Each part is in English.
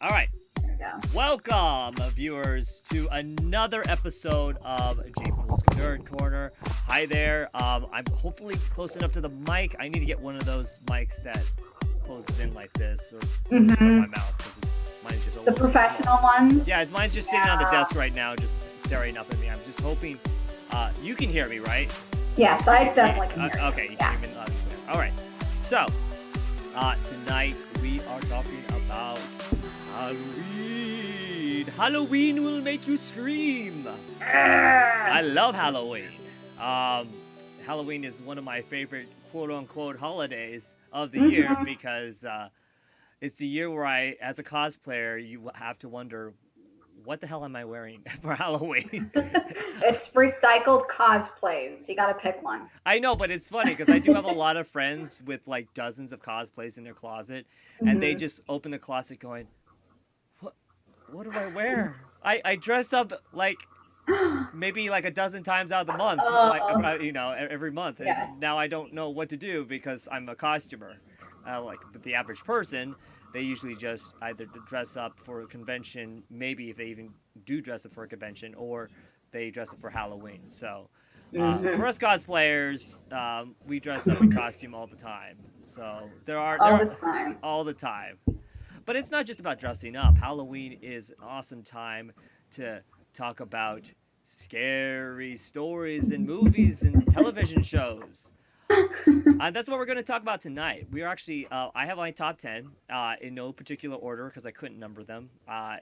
All right. There we go. Welcome, viewers, to another episode of J Pool's Nerd Corner. Hi there. I'm hopefully close enough to the mic. I need to get one of those mics that closes in like this, or closes by my mouth, because mine's just a The little professional small. ones? Yeah, mine's just sitting on the desk right now, just staring up at me. I'm just hoping you can hear me, right? Yes, I definitely can hear you. Okay, you can hear me loud and clear. All right. So, tonight we are talking about Halloween. Halloween will make you scream. I love Halloween. Halloween is one of my favorite quote-unquote holidays of the year because it's the year where I, as a cosplayer, you have to wonder, what the hell am I wearing for Halloween? It's recycled cosplays. You gotta pick one. I know, but it's funny because I do have a lot of friends with like dozens of cosplays in their closet, and they just open the closet going, what do I wear? I dress up like maybe like a dozen times out of the month, like, you know, every month. And now I don't know what to do because I'm a costumer. Like the average person, they usually just either dress up for a convention, maybe if they even do dress up for a convention, or they dress up for Halloween. So for us cosplayers, we dress up in costume all the time. So all the time. But it's not just about dressing up. Halloween is an awesome time to talk about scary stories and movies and television shows. That's what we're going to talk about tonight. We are actually, I have my top 10 in no particular order because I couldn't number them.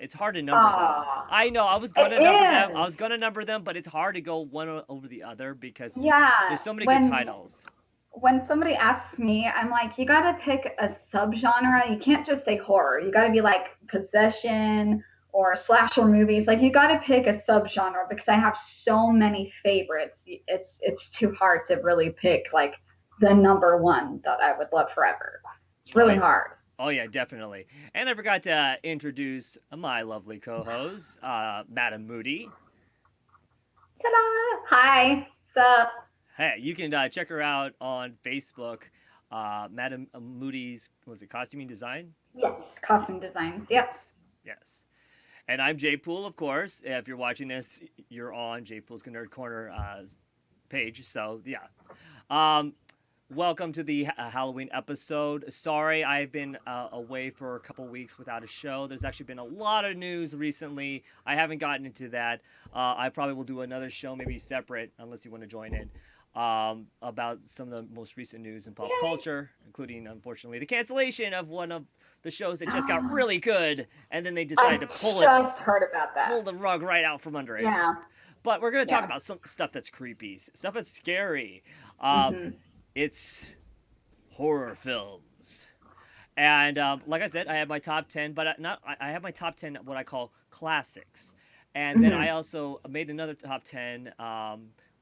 It's hard to number them. I know, I was going to number them, but it's hard to go one over the other because there's so many good titles. When somebody asks me, I'm like, you gotta pick a subgenre. You can't just say horror. You gotta be like possession or slasher movies. Like, you gotta pick a subgenre because I have so many favorites. It's too hard to really pick like the number one that I would love forever. It's really hard. Oh yeah, definitely. And I forgot to introduce my lovely co-host, Madam Moody. Ta-da! Hi. What's up? Hey, you can check her out on Facebook, Madam Moody's, was it Costuming Design? Yes, costume design. Yep. Yes. And I'm J Pool, of course. If you're watching this, you're on J Pool's Nerd Corner page. So yeah. Welcome to the Halloween episode. Sorry, I've been away for a couple weeks without a show. There's actually been a lot of news recently. I haven't gotten into that. I probably will do another show, maybe separate, unless you want to join in. About some of the most recent news in pop culture, including, unfortunately, the cancellation of one of the shows that just got really good, and then they decided to pull the rug right out from under it. Yeah. But we're going to talk about some stuff that's creepy, stuff that's scary. It's horror films. And like I said, I have my top 10, but I have my top 10 what I call classics. And then I also made another top 10,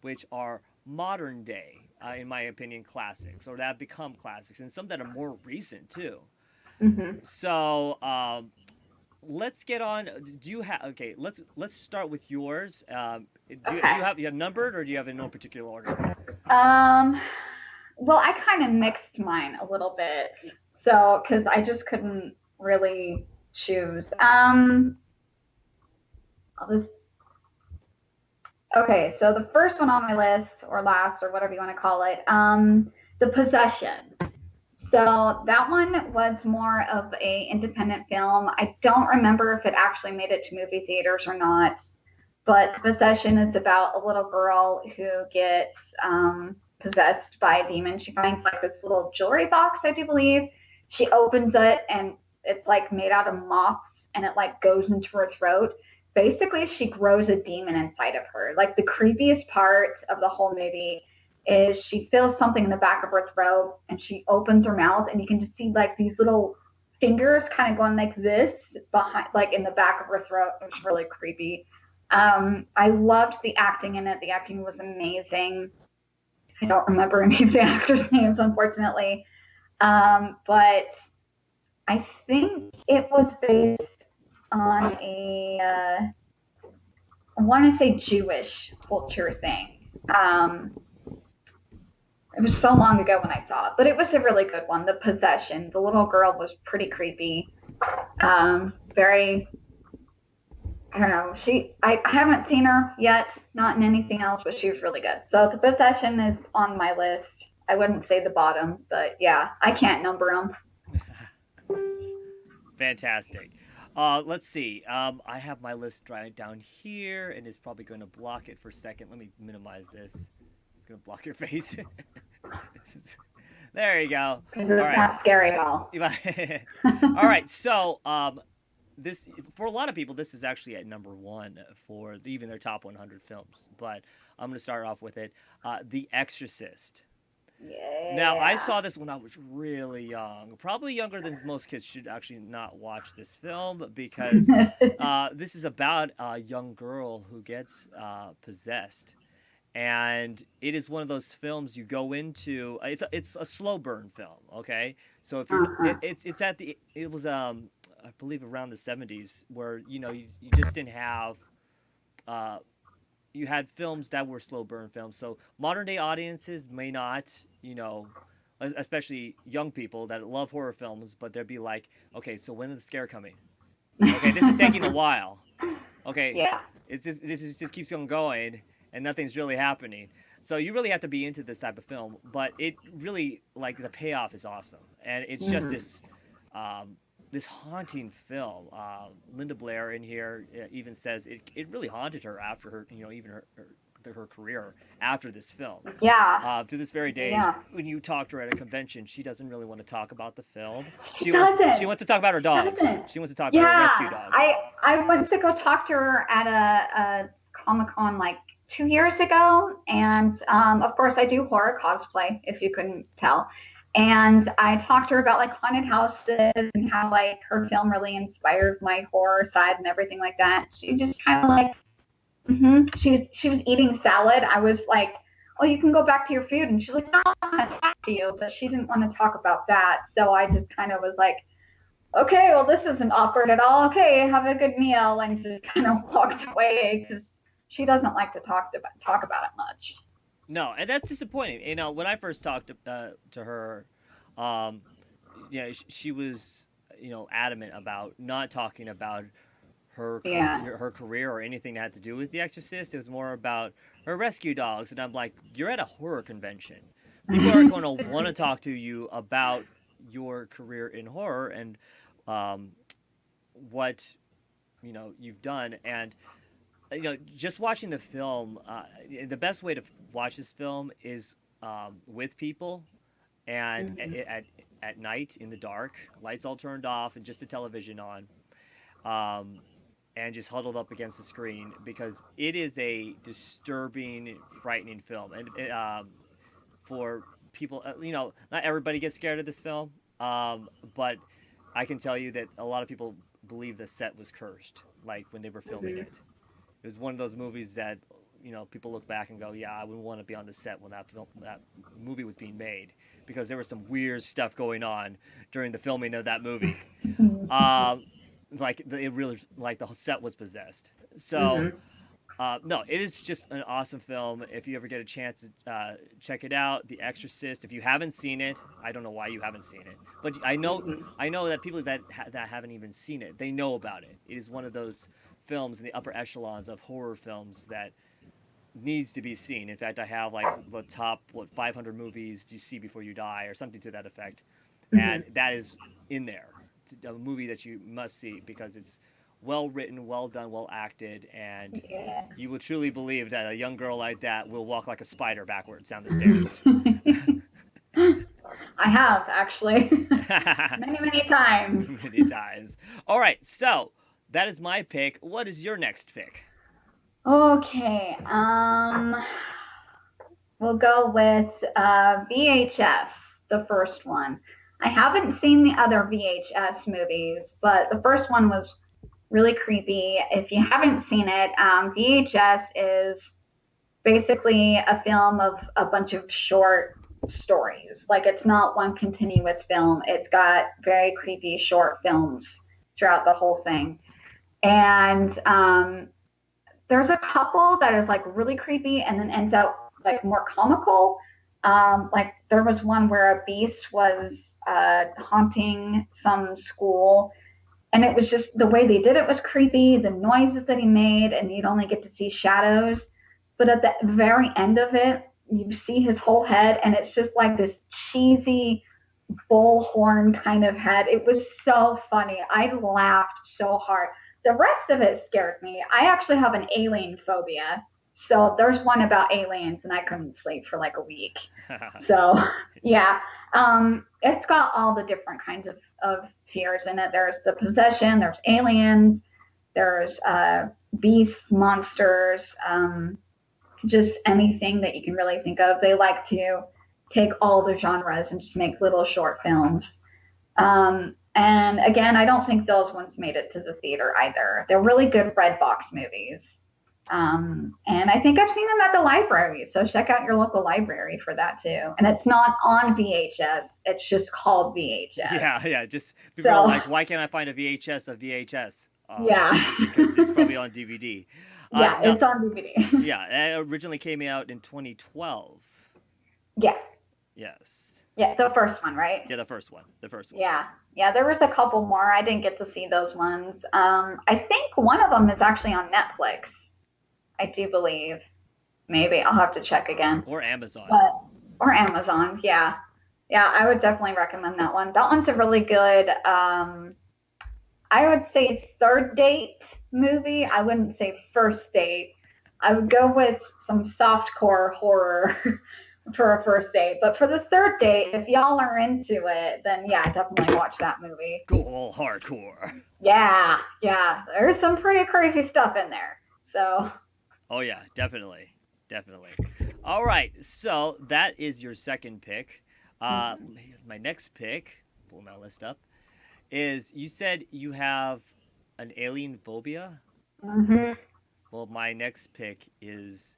which are modern day, in my opinion, classics, or that have become classics, and some that are more recent too. So let's get on. Do you have? Okay, let's start with yours. Do you have numbered, or do you have in no particular order? Well, I kind of mixed mine a little bit, so because I just couldn't really choose. Okay, so the first one on my list, or last, or whatever you want to call it, The Possession. So that one was more of a independent film. I don't remember if it actually made it to movie theaters or not, but The Possession is about a little girl who gets possessed by a demon. She finds like this little jewelry box, I do believe. She opens it, and it's like made out of moths, and it like goes into her throat. Basically, she grows a demon inside of her. Like, the creepiest part of the whole movie is she feels something in the back of her throat, and she opens her mouth, and you can just see like these little fingers kind of going like this behind, like in the back of her throat. It was really creepy. I loved the acting in it. The acting was amazing. I don't remember any of the actors' names, unfortunately. But I think it was based on I want to say Jewish culture thing. It was so long ago when I saw it, but it was a really good one. The Possession. The little girl was pretty creepy. very, I don't know. I haven't seen her yet, not in anything else, but she was really good. So The Possession is on my list. I wouldn't say the bottom, but yeah, I can't number them. Fantastic. Let's see. I have my list right down here, and it's probably going to block it for a second. Let me minimize this. It's going to block your face. There you go. All Because it's right. not scary at all. All right. So, this for a lot of people, this is actually at number one for even their top 100 films. But I'm going to start off with it. The Exorcist. Yeah. Now, I saw this when I was really young, probably younger than most kids should actually not watch this film because this is about a young girl who gets possessed. And it is one of those films you go into. It's a slow burn film, okay? So if you're, it's at the it was I believe around the 70s where you just didn't have you had films that were slow burn films. So modern day audiences may not, especially young people that love horror films, but they'd be like, okay, so when is the scare coming? Okay, this is taking a while. Okay, Yeah. This just keeps on going, and nothing's really happening. So you really have to be into this type of film, but it really like the payoff is awesome, and it's just this haunting film. Linda Blair in here even says it really haunted her after her, even her career after this film. Yeah. To this very day, Yeah. when you talk to her at a convention, she doesn't really want to talk about the film. She doesn't. She wants to talk about her dogs. doesn't. She wants to talk about her rescue dogs. I went to go talk to her at a Comic-Con like 2 years ago, and of course I do horror cosplay, if you couldn't tell. And I talked to her about like haunted houses and how like her film really inspired my horror side and everything like that. She just kind of like, she was eating salad. I was like, oh, you can go back to your food, and she's like, no, I want to talk to you, but she didn't want to talk about that. So I just kind of was like, okay, well, this isn't awkward at all. Okay, have a good meal, and just kind of walked away because she doesn't like to talk about it much. No, and that's disappointing. When I first talked to her, she was, adamant about not talking about her her career or anything that had to do with The Exorcist. It was more about her rescue dogs, and I'm like, you're at a horror convention. People are going to want to talk to you about your career in horror and what you've done. And just watching the film, the best way to watch this film is with people and at night in the dark, lights all turned off and just the television on, and just huddled up against the screen, because it is a disturbing, frightening film. And for people, not everybody gets scared of this film, but I can tell you that a lot of people believe the set was cursed, like when they were filming it. It was one of those movies that, people look back and go, yeah, I wouldn't want to be on the set when that movie was being made, because there was some weird stuff going on during the filming of that movie. It really, like the whole set was possessed. So, no, it is just an awesome film. If you ever get a chance to check it out, The Exorcist. If you haven't seen it, I don't know why you haven't seen it, but I know that people that haven't even seen it, they know about it. It is one of those films in the upper echelons of horror films that needs to be seen. In fact, I have like the top 500 movies to see before you die, or something to that effect, and that is in there. A movie that you must see because it's well written, well done, well acted, and you will truly believe that a young girl like that will walk like a spider backwards down the stairs. I have, actually. many times. Many times. All right, so that is my pick. What is your next pick? Okay. We'll go with VHS, the first one. I haven't seen the other VHS movies, but the first one was really creepy. If you haven't seen it, VHS is basically a film of a bunch of short stories. Like, it's not one continuous film. It's got very creepy short films throughout the whole thing. And there's a couple that is like really creepy and then ends up like more comical. Like there was one where a beast was haunting some school, And it was just the way they did it was creepy, the noises that he made, and you'd only get to see shadows. But at the very end of it, you see his whole head, and it's just like this cheesy bullhorn kind of head. It was so funny. I laughed so hard. The rest of it scared me. I actually have an alien phobia. So there's one about aliens, and I couldn't sleep for like a week. So yeah, it's got all the different kinds of fears in it. There's the possession, there's aliens, there's beasts, monsters, just anything that you can really think of. They like to take all the genres and just make little short films. And again, I don't think those ones made it to the theater either. They're really good red box movies. And I think I've seen them at the library. So check out your local library for that too. And it's not on VHS. It's just called VHS. Yeah. Just people are like, why can't I find a VHS of VHS? Yeah. Because it's probably on DVD. Yeah, it's on DVD. Yeah, it originally came out in 2012. Yeah. Yes. Yeah, the first one, right? Yeah, the first one. Yeah, there was a couple more. I didn't get to see those ones. I think one of them is actually on Netflix. I do believe. Maybe I'll have to check again. Or Amazon. Or Amazon, yeah. Yeah, I would definitely recommend that one. That one's a really good, I would say third date movie. I wouldn't say first date. I would go with some softcore horror for a first date. But for the third date, if y'all are into it, then yeah, definitely watch that movie. Go all hardcore. Yeah. There's some pretty crazy stuff in there. So. Oh yeah, definitely. All right, so that is your second pick. My next pick, pull my list up, is you said you have an alien phobia? Mm-hmm. Well, my next pick is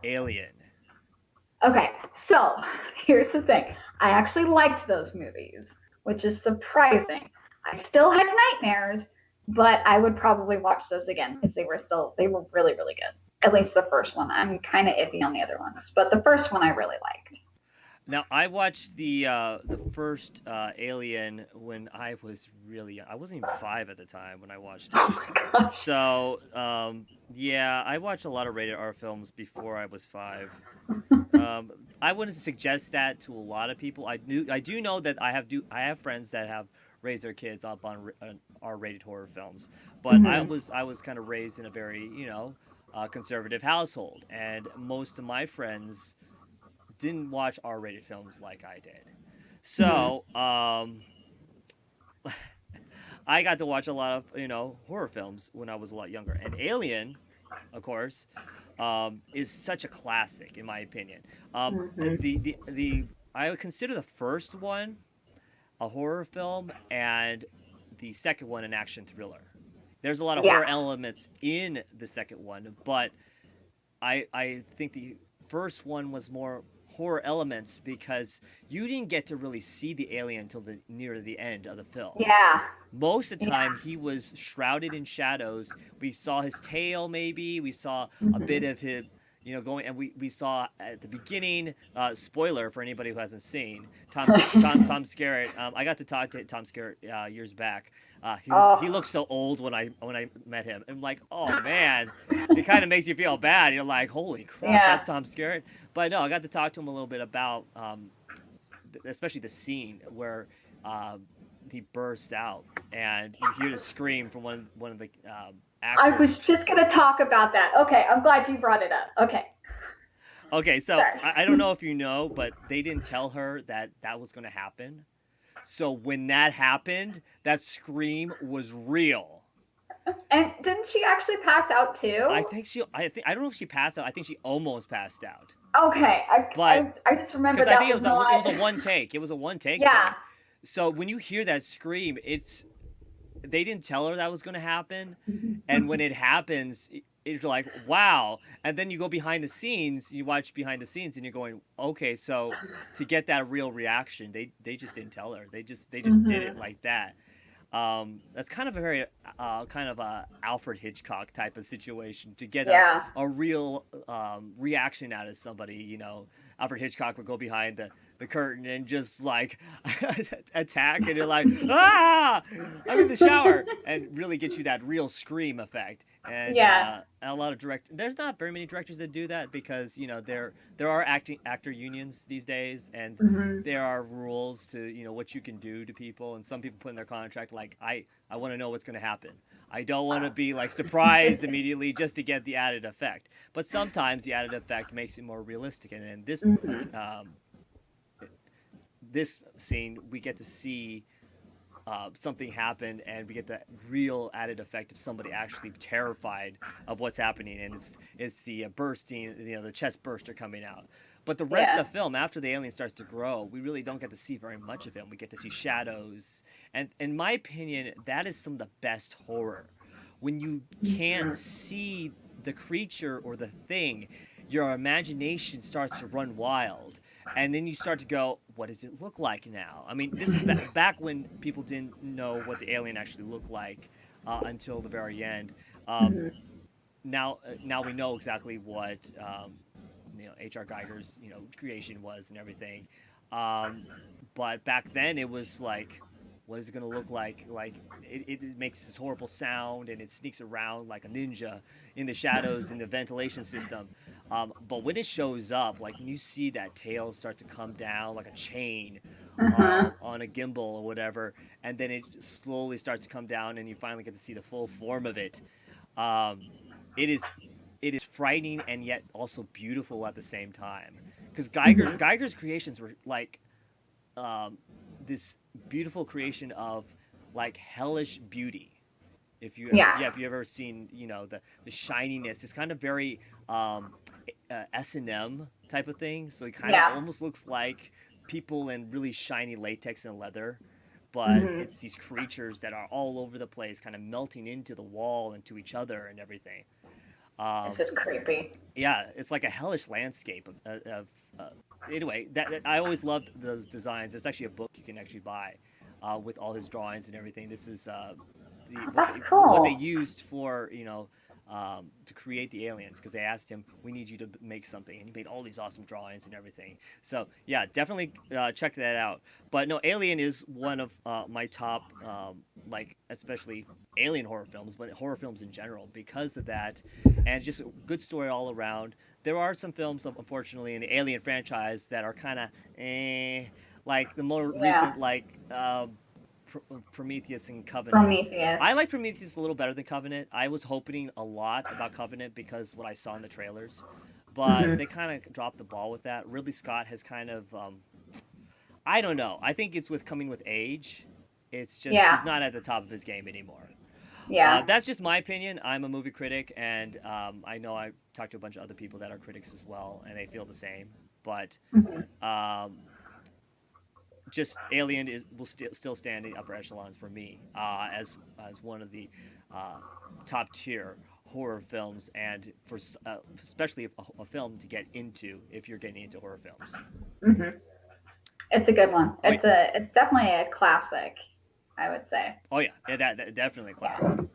Alien. Okay, so here's the thing. I actually liked those movies, which is surprising. I still had nightmares, but I would probably watch those again because they were really, really good. At least the first one. I'm kind of iffy on the other ones, but the first one I really liked. Now, I watched the first Alien when I was really young. I wasn't even 5 at the time when I watched it. Oh my gosh. So, yeah, I watched a lot of rated R films before I was 5. I wouldn't suggest that to a lot of people. I do know that I have friends that have raised their kids up on R-rated horror films, but Mm-hmm. I was kind of raised in a very conservative household, and most of my friends didn't watch R-rated films like I did. So, I got to watch a lot of, horror films when I was a lot younger. And Alien, of course, is such a classic in my opinion. I would consider the first one a horror film and the second one an action thriller. There's a lot of horror elements in the second one, but I think the first one was more horror elements because you didn't get to really see the alien until near the end of the film. Yeah. Most of the time, he was shrouded in shadows. We saw his tail, maybe. We saw a bit of him, going, and we saw at the beginning. Spoiler for anybody who hasn't seen Tom Skerritt. I got to talk to Tom Skerritt years back. He looked so old when I met him. I'm like, oh man, it kind of makes you feel bad. You're like, holy crap, that's Tom Skerritt. But no, I got to talk to him a little bit about, especially the scene where he bursts out and you hear the scream from one of the actors. I was just going to talk about that. Okay, I'm glad you brought it up. Okay, so I don't know if you know, but they didn't tell her that was going to happen. So when that happened, that scream was real. And didn't she actually pass out too? I don't know if she passed out. I think she almost passed out. Okay, I just remember that. Because I think it was a one take. It was a one take. Yeah. Thing. So when you hear that scream, they didn't tell her that was going to happen, and when it happens, it's like wow. And then you go behind the scenes, you watch behind the scenes, and you're going, okay, so to get that real reaction, they just didn't tell her. They just did it like that. That's kind of a very Alfred Hitchcock type of situation to get a real reaction out of somebody. Alfred Hitchcock would go behind the curtain and just like attack, and you're like, ah, I'm in the shower, and really get you that real scream effect. And Yeah. a lot of there's not very many directors that do that, because there are actor unions these days, and Hmm. there are rules to what you can do to people, and some people put in their contract like, I want to know what's going to happen. I don't want to be like surprised immediately just to get the added effect. But sometimes the added effect makes it more realistic. And in Hmm. this scene, we get to see something happen, and we get the real added effect of somebody actually terrified of what's happening, and it's the bursting, the chest burster coming out. But the rest Yeah. of the film, after the alien starts to grow, we really don't get to see very much of him. We get to see shadows, and in my opinion, that is some of the best horror. When you can't Hmm. see the creature or the thing, your imagination starts to run wild, and then you start to go, what does it look like now? I mean, this is back when people didn't know what the alien actually looked like, until the very end. um, Hmm. now we know exactly what H.R. Geiger's creation was and everything. um, but back then it was like, what is it going to look like? Like it makes this horrible sound, and it sneaks around like a ninja in the shadows in the ventilation system. But when it shows up, like when you see that tail start to come down like a chain Uh-huh. on a gimbal or whatever, and then it slowly starts to come down, and you finally get to see the full form of it. Um, it is it is frightening and yet also beautiful at the same time, because Hmm. Geiger's creations were like, um, this beautiful creation of like hellish beauty. Yeah. If you ever seen the shininess, it's kind of very S&M type of thing. So it kind of Yeah. almost looks like people in really shiny latex and leather, but Hmm. it's these creatures that are all over the place, kind of melting into the wall and to each other and everything. It's Um, just creepy. yeah, it's like a hellish landscape of anyway. That I always loved those designs. There's actually a book you can actually buy with all his drawings and everything. This is Oh, that's what they cool. used for to create the aliens, because they asked him, we need you to make something, and he made all these awesome drawings and everything. So yeah, definitely check that out. But no, Alien is one of my top, like especially alien horror films, but horror films in general, because of that, and just a good story all around. There are some films, unfortunately, in the Alien franchise that are kind of like the more Yeah. recent, like Prometheus and Covenant. Prometheus. I like Prometheus a little better than Covenant. I was hoping a lot about Covenant because what I saw in the trailers, but Hmm. they kind of dropped the ball with that. Ridley Scott has kind of, I don't know. I think it's with coming with age. It's just Yeah. he's not at the top of his game anymore. Yeah. That's just my opinion. I'm a movie critic, and I know I talked to a bunch of other people that are critics as well, and they feel the same. But Hmm. um, just Alien will still stand in the upper echelons for me, as one of the uh, top tier horror films, and for especially a film to get into if you're getting into horror films. Hmm. It's a good one. Oh yeah, It's definitely a classic, I would say. oh yeah, yeah, that definitely a Yeah. classic.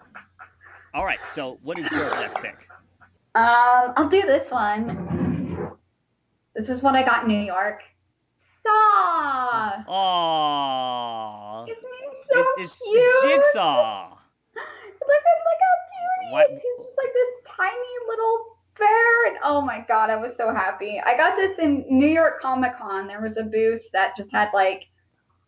All right, so what is your next pick? I'll do this one. This is what I got in New York. Saw. Oh, Isn't he it's so cute? Jigsaw. Look how cute he What? is. He's just like this tiny little bear. And oh my God, I was so happy. I got this in New York Comic Con. There was a booth that just had like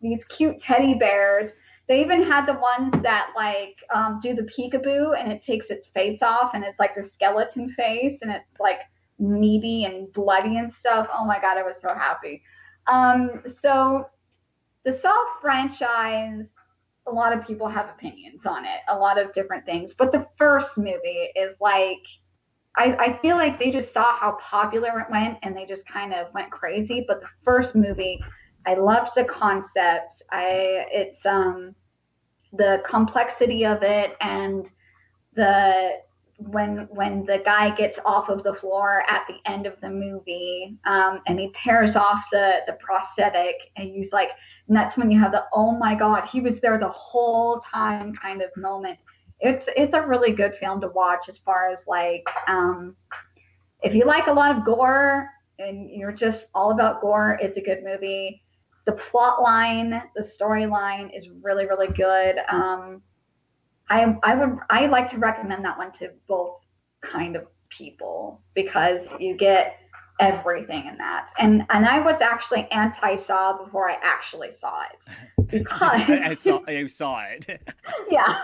these cute teddy bears. They even had the ones that like do the peekaboo and it takes its face off and it's like the skeleton face and it's like meaty and bloody and stuff. Oh my God, I was so happy. So the Saw franchise, a lot of people have opinions on it, a lot of different things. But the first movie is like, I feel like they just saw how popular it went and they just kind of went crazy. But the first movie, I loved the concept. It's the complexity of it and the when the guy gets off of the floor at the end of the movie and he tears off the prosthetic and he's like, and that's when you have the oh my God, he was there the whole time kind of moment. It's a really good film to watch as far as like if you like a lot of gore, and you're just all about gore, it's a good movie. The plot line, the storyline is really, really good. I like to recommend that one to both kind of people because you get everything in that. And I was actually anti-Saw before I actually saw it because I saw it. yeah,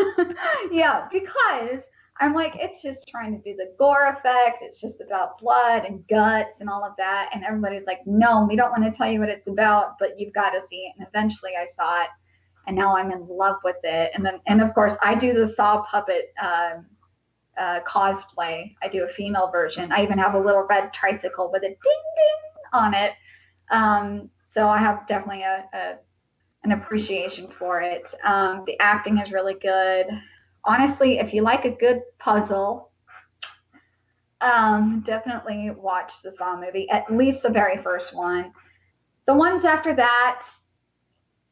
yeah, because I'm like, it's just trying to do the gore effect. It's just about blood and guts and all of that. And everybody's like, no, we don't want to tell you what it's about, but you've got to see it. And eventually I saw it, and now I'm in love with it. And of course, I do the Saw puppet cosplay. I do a female version. I even have a little red tricycle with a ding ding on it. So I have definitely an appreciation for it. The acting is really good. Honestly, if you like a good puzzle, definitely watch the Saw movie, at least the very first one. The ones after that,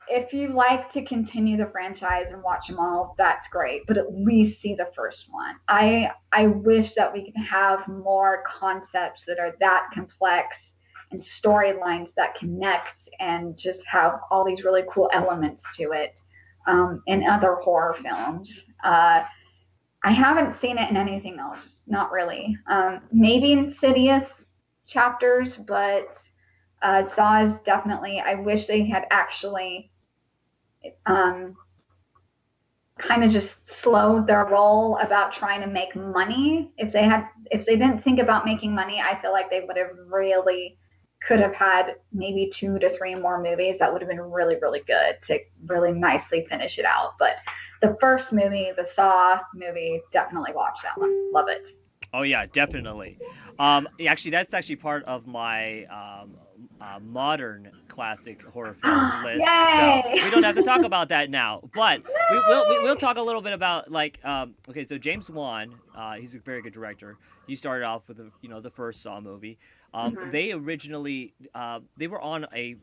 if you like to continue the franchise and watch them all, that's great, but at least see the first one. I wish that we could have more concepts that are that complex and storylines that connect and just have all these really cool elements to it in other horror films. I haven't seen it in anything else, not really. Maybe Insidious chapters, but Saw is definitely, I wish they had actually kind of just slowed their roll about trying to make money. If they didn't think about making money, I feel like they would have really could have had maybe 2 to 3 more movies that would have been really, really good to really nicely finish it out. But the first movie, the Saw movie, definitely watch that one. Love it. Oh yeah, definitely. Actually, that's actually part of my modern classic horror film list. Yay! So we don't have to talk about that now. But we'll talk a little bit about like okay, so James Wan, he's a very good director. He started off with the first Saw movie. They originally they were on a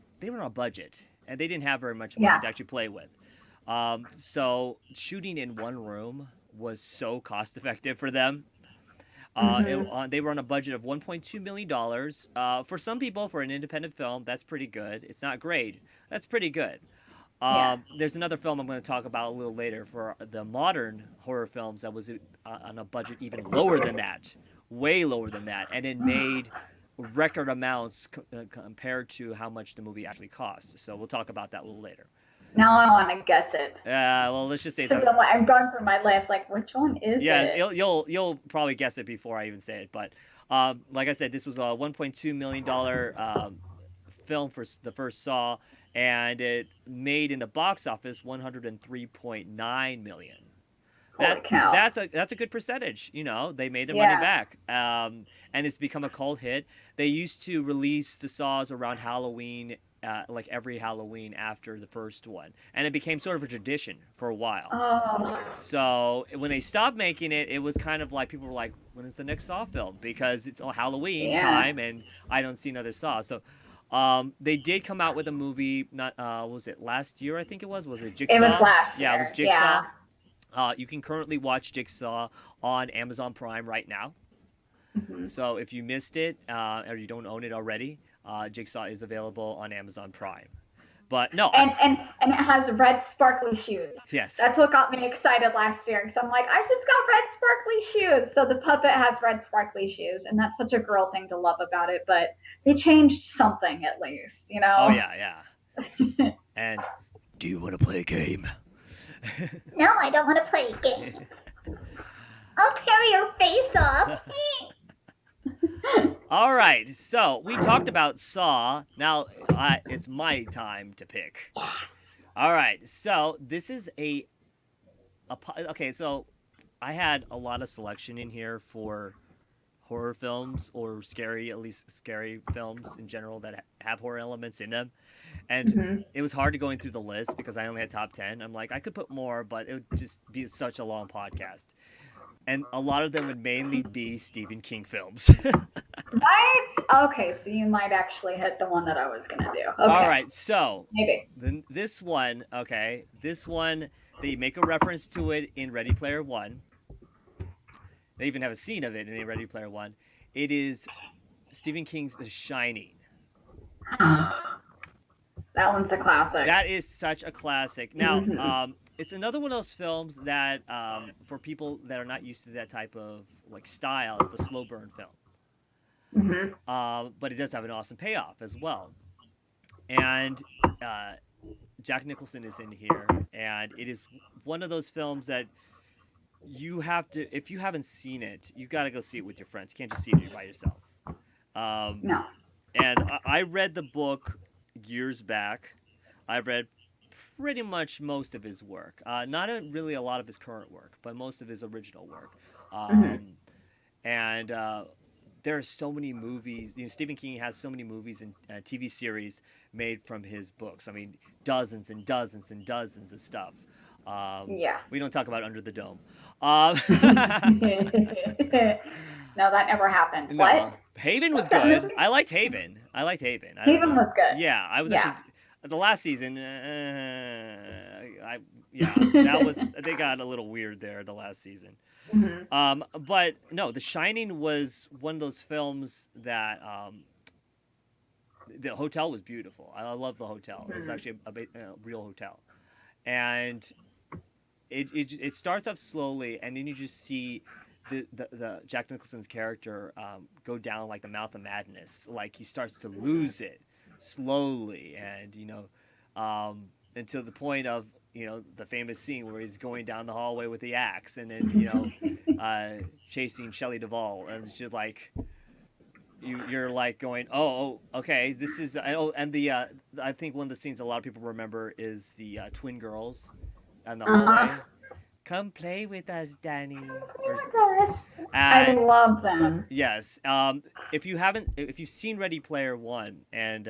budget, and they didn't have very much money to actually play with. So shooting in one room was so cost effective for them. They were on a budget of $1.2 million. For some people, for an independent film, that's pretty good. It's not great. That's pretty good. There's another film I'm going to talk about a little later for the modern horror films that was on a budget even lower than that, way lower than that, and it made record amounts compared to how much the movie actually cost. So we'll talk about that a little later. Now I want to guess it. Well, let's just say it's I'm going through my list. Like, which one is it? Yeah, you'll probably guess it before I even say it. But like I said, this was a $1.2 million film for the first Saw, and it made in the box office $103.9 million. Holy cow. That's a good percentage. They made their money back, and it's become a cult hit. They used to release the Saws around Halloween. Like every Halloween after the first one, and it became sort of a tradition for a while. So when they stopped making it, it was kind of like people were like, "When is the next Saw film?" Because it's Halloween time, and I don't see another Saw. So they did come out with a movie. Not was it last year? I think it was. Was it Jigsaw? It was last year. Yeah, it was Jigsaw. You can currently watch Jigsaw on Amazon Prime right now. So if you missed it or you don't own it already, Jigsaw is available on Amazon Prime. But no, and it has red sparkly shoes. Yes, that's what got me excited last year. Because I'm like, I just got red sparkly shoes. So the puppet has red sparkly shoes, and that's such a girl thing to love about it. But they changed something at least, Oh yeah. And do you want to play a game? No, I don't want to play a game. I'll tear your face off. All right, so we talked about Saw. Now it's my time to pick. All right, so this is okay. So I had a lot of selection in here for horror films or at least scary films in general that have horror elements in them. And it was hard to going through the list because I only had top 10. I'm like, I could put more, but it would just be such a long podcast. And a lot of them would mainly be Stephen King films. Right? Okay, so you might actually hit the one that I was going to do. Okay. All right, so maybe this one, they make a reference to it in Ready Player One. They even have a scene of it in Ready Player One. It is Stephen King's The Shining. That one's a classic. That is such a classic. Now, Mm-hmm. it's another one of those films that, for people that are not used to that type of like style, it's a slow burn film. Mm-hmm. But it does have an awesome payoff as well. And uh, Jack Nicholson is in here, and it is one of those films that you have to, if you haven't seen it, you got to go see it with your friends. You can't just see it by yourself. Um, No. and I read the book years back. I read pretty much most of his work. Not really a lot of his current work, but most of his original work. Mm-hmm. And there are so many movies. Stephen King has so many movies and TV series made from his books. I mean, dozens and dozens and dozens of stuff. Yeah. We don't talk about Under the Dome. No, that never happened. What? No, Haven was What's that good. movie? I liked Haven. I liked Haven. I don't Haven know. was good. Yeah, I was Yeah. actually the last season. I yeah, that was they got a little weird there the last season. Mm-hmm. But no, The Shining was one of those films that the hotel was beautiful. I love the hotel. It was Mm-hmm. actually a real hotel, and it starts off slowly, and then you just see the Jack Nicholson's character go down like the mouth of madness. Like he starts to lose it slowly, and until the point of the famous scene where he's going down the hallway with the axe, and then chasing Shelley Duvall, and it's just like you're like going, okay, this is and the I think one of the scenes a lot of people remember is the twin girls in the hallway. Uh-huh. Come play with us, Danny. Oh my gosh. I love them. Yes. If you've seen Ready Player One, and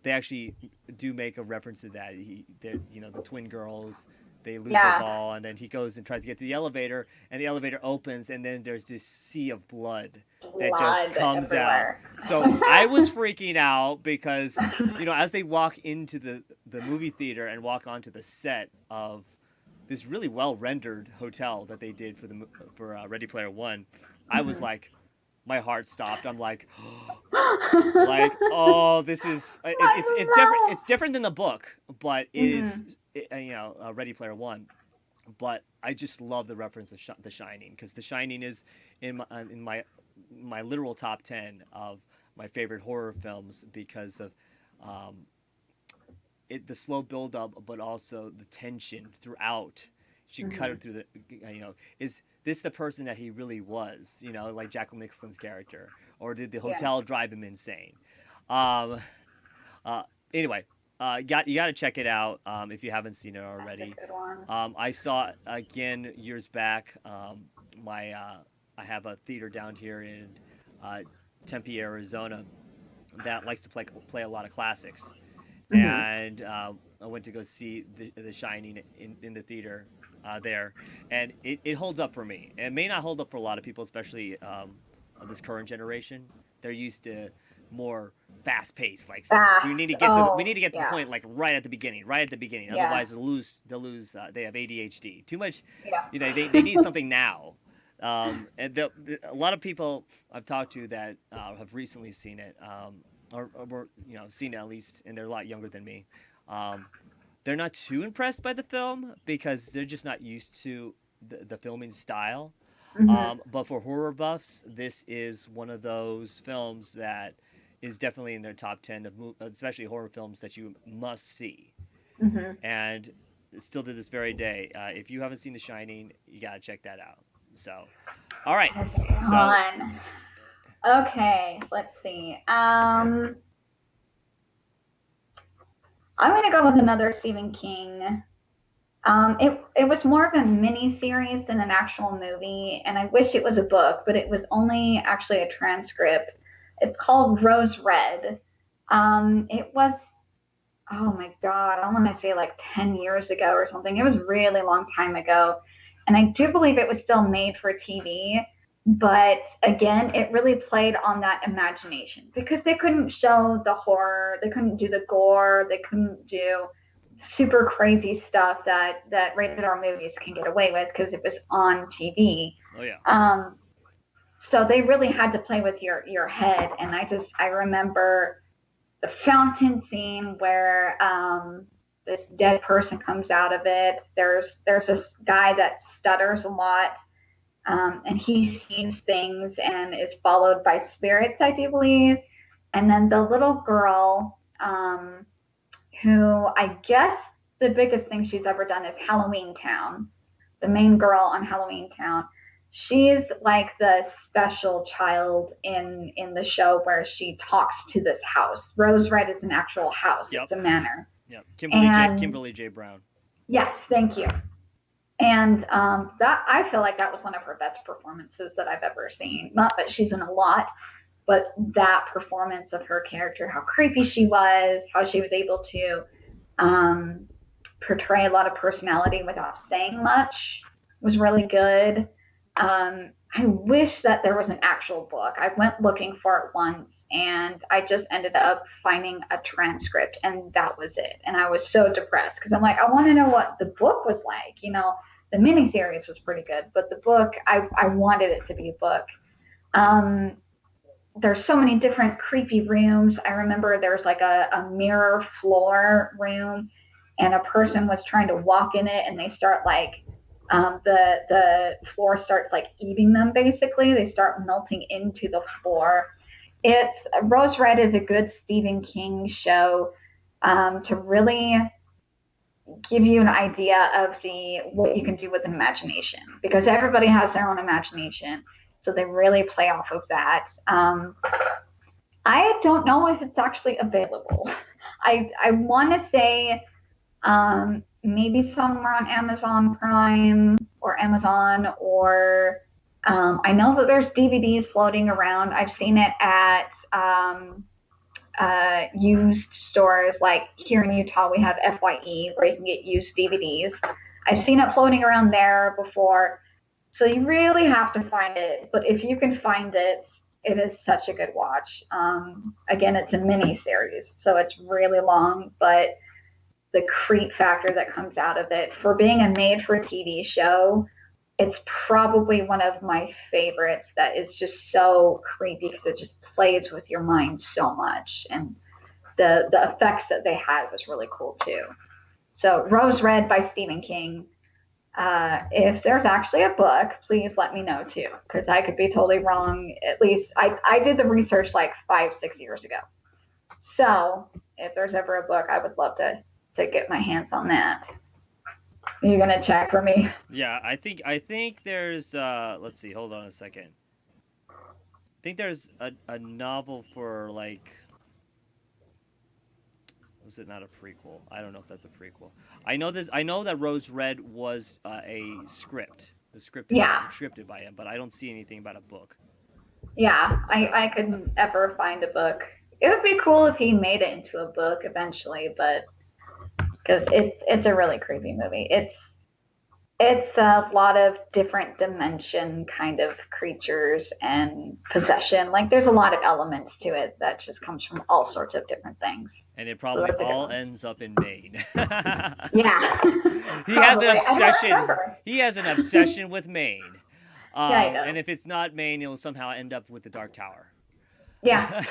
they actually do make a reference to that. The twin girls, they lose their Yeah. ball, and then he goes and tries to get to the elevator, and the elevator opens, and then there's this sea of blood that just Blood comes everywhere. out. So I was freaking out because, as they walk into the movie theater and walk onto the set of this really well rendered hotel that they did for Ready Player One, I was like, my heart stopped. I'm like, oh, this is it's different. It's different than the book, but it is Ready Player One. But I just love the reference of The Shining, because The Shining is in my literal top 10 of my favorite horror films because of the slow build up, but also the tension throughout. She cut it through the, is this the person that he really was? Like Jack Nicholson's character, or did the hotel drive him insane? Um, anyway, you got to check it out if you haven't seen it already. That's a good one. I saw it again years back. I have a theater down here in Tempe, Arizona, that likes to play a lot of classics, and I went to go see the Shining in the theater there, and it holds up for me. It may not hold up for a lot of people, especially of this current generation. They're used to more fast paced. Like Fast. we need to get to the Yeah. point like right at the beginning. Yeah. Otherwise they'll lose. They have ADHD. Too much. Yeah. They need something now. And a lot of people I've talked to that have recently seen it, or seen it at least, and they're a lot younger than me. They're not too impressed by the film because they're just not used to the filming style. But for horror buffs, this is one of those films that is definitely in their top 10 of especially horror films that you must see. And still to this very day, if you haven't seen The Shining, you gotta check that out. So, all right. Okay, let's see. I'm going to go with another Stephen King. It was more of a mini series than an actual movie, and I wish it was a book, but it was only actually a transcript. It's called Rose Red. It was, oh my God, I want to say like 10 years ago or something. It was a really long time ago. And I do believe it was still made for TV. But again, it really played on that imagination because they couldn't show the horror, they couldn't do the gore, they couldn't do super crazy stuff that rated R movies can get away with because it was on TV. Oh yeah. so they really had to play with your head. And I remember the fountain scene where this dead person comes out of it. There's this guy that stutters a lot, and he sees things and is followed by spirits, I do believe. And then the little girl, who I guess the biggest thing she's ever done is Halloween Town, the main girl on Halloween Town. She's like the special child in the show where she talks to this house. Rose Red is an actual house. Yep. It's a manor. Yep. And Kimberly J. Brown. yes, thank you. And that, I feel like that was one of her best performances that I've ever seen. Not that she's in a lot, but that performance of her character, how creepy she was, how she was able to portray a lot of personality without saying much, was really good. I wish that there was an actual book. I went looking for it once, and I just ended up finding a transcript, and that was it. And I was so depressed because I'm like, I want to know what the book was like. You know, the miniseries was pretty good, but the book, I wanted it to be a book. There's so many different creepy rooms. I remember there's like a mirror floor room, and a person was trying to walk in it, and they start like, the floor starts like eating them. Basically, they start melting into the floor. It's Rose Red is a good Stephen King show, to really give you an idea of what you can do with an imagination, because everybody has their own imagination, so they really play off of that. I don't know if it's actually available. I want to say maybe somewhere on Amazon Prime or Amazon, or I know that there's DVDs floating around. I've seen it at used stores, like here in Utah we have FYE where you can get used DVDs. I've seen it floating around there before, so you really have to find it. But if you can find it, it is such a good watch. Again, it's a mini series, so it's really long, but the creep factor that comes out of it, for being a made-for-TV show, it's probably one of my favorites. That is just so creepy because it just plays with your mind so much, and the effects that they had was really cool too. So Rose Red by Stephen King. If there's actually a book, please let me know too, because I could be totally wrong. At least I did the research like 5-6 years ago. So if there's ever a book, I would love to get my hands on that. Are you gonna check for me? Yeah, I think there's let's see, hold on a second. I think there's a novel for, like, was it not a prequel? I don't know if that's a prequel. I know that Rose Red was a script. The scripted by him, but I don't see anything about a book. Yeah, so. I couldn't ever find a book. It would be cool if he made it into a book eventually, but because it's a really creepy movie. It's a lot of different dimension kind of creatures and possession. Like, there's a lot of elements to it that just comes from all sorts of different things. And it probably all ends up in Maine. Yeah. He has an obsession. He has an obsession with Maine. Yeah, and if it's not Maine, it will somehow end up with the Dark Tower. Yeah.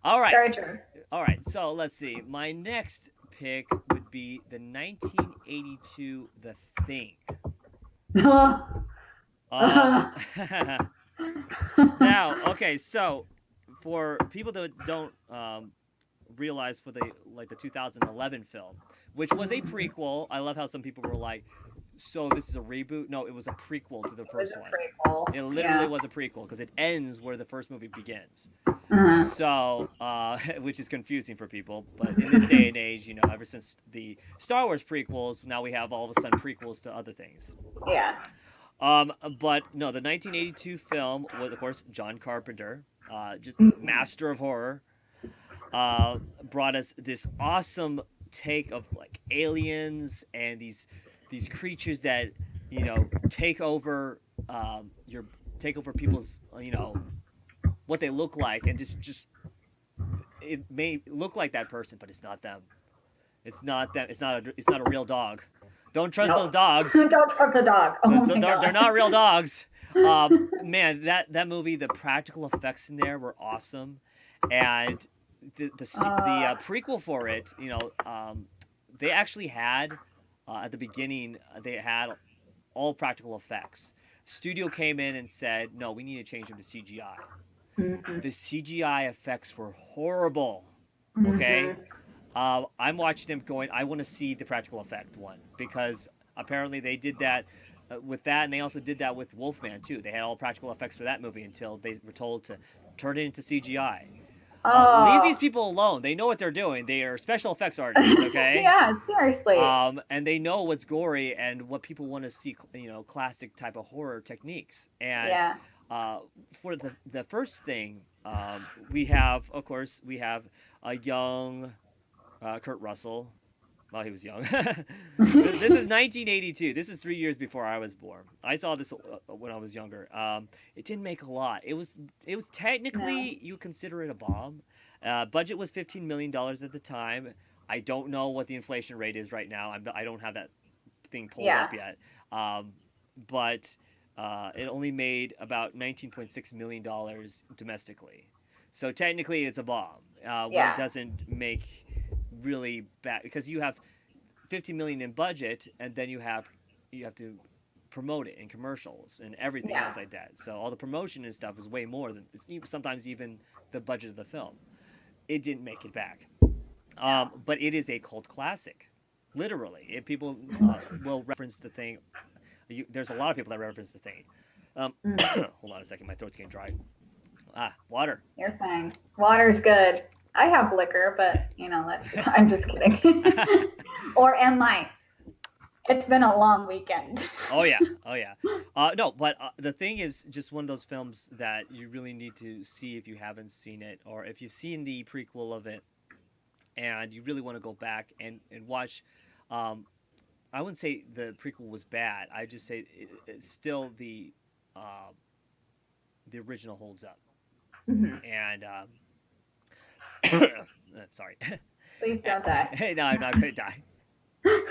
All right. Very true. All right, so let's see. My next pick would be the 1982 The Thing. Now, okay, so for people that don't realize, for the 2011 film, which was a prequel. I love how some people were like, so this is a reboot? No, it was a prequel to the first one. It literally was a prequel because it ends where the first movie begins. So, which is confusing for people, but in this day and age, you know, ever since the Star Wars prequels, now we have all of a sudden prequels to other things. Yeah. But no, the 1982 film was, of course, John Carpenter, just master of horror, brought us this awesome take of like aliens and these creatures that, you know, take over people's, you know, what they look like, and just it may look like that person, but it's not them. It's not them. It's not a real dog. Don't trust those dogs. Don't trust the dog. Oh they're not real dogs. Man, that movie, the practical effects in there were awesome, and the prequel for it, they actually had at the beginning they had all practical effects. Studio came in and said, no, we need to change them to CGI. Mhm. The CGI effects were horrible. Okay, Mhm. I'm watching them going, I want to see the practical effect one because apparently they did that with that, and they also did that with Wolfman too. They had all practical effects for that movie until they were told to turn it into CGI. Leave these Oh. people alone. They know what they're doing. They are special effects artists, okay? Yeah, seriously. And they know what's gory and what people want to see, classic type of horror techniques. And Yeah. for the first thing, we have, of course, we have a young Kurt Russell. Well, he was young. This is 1982. This is 3 years before I was born. I saw this when I was younger. It didn't make a lot. It was No. technically you consider it a bomb. Budget was $15 million at the time. I don't know what the inflation rate is right now. I don't have that thing pulled Yeah. up yet. But it only made about $19.6 million domestically. So technically, it's a bomb. What it Yeah. doesn't make really bad because you have 50 million in budget and then you have to promote it in commercials and everything Yeah. else like that. So all the promotion and stuff is way more than it's sometimes even the budget of the film. It didn't make it back, but it is a cult classic. Literally, if people will reference the thing, there's a lot of people that reference the thing. Mm. Hold on a second, my throat's getting dry. Water. You're fine. Water's good. I have liquor, but I'm just kidding. Or am I? It's been a long weekend. Oh yeah, oh yeah. No, but the thing is, just one of those films that you really need to see if you haven't seen it, or if you've seen the prequel of it, and you really want to go back and watch. I wouldn't say the prequel was bad. I just say it's still the original holds up. Mhm. And sorry. Please don't die. No, I'm not gonna die.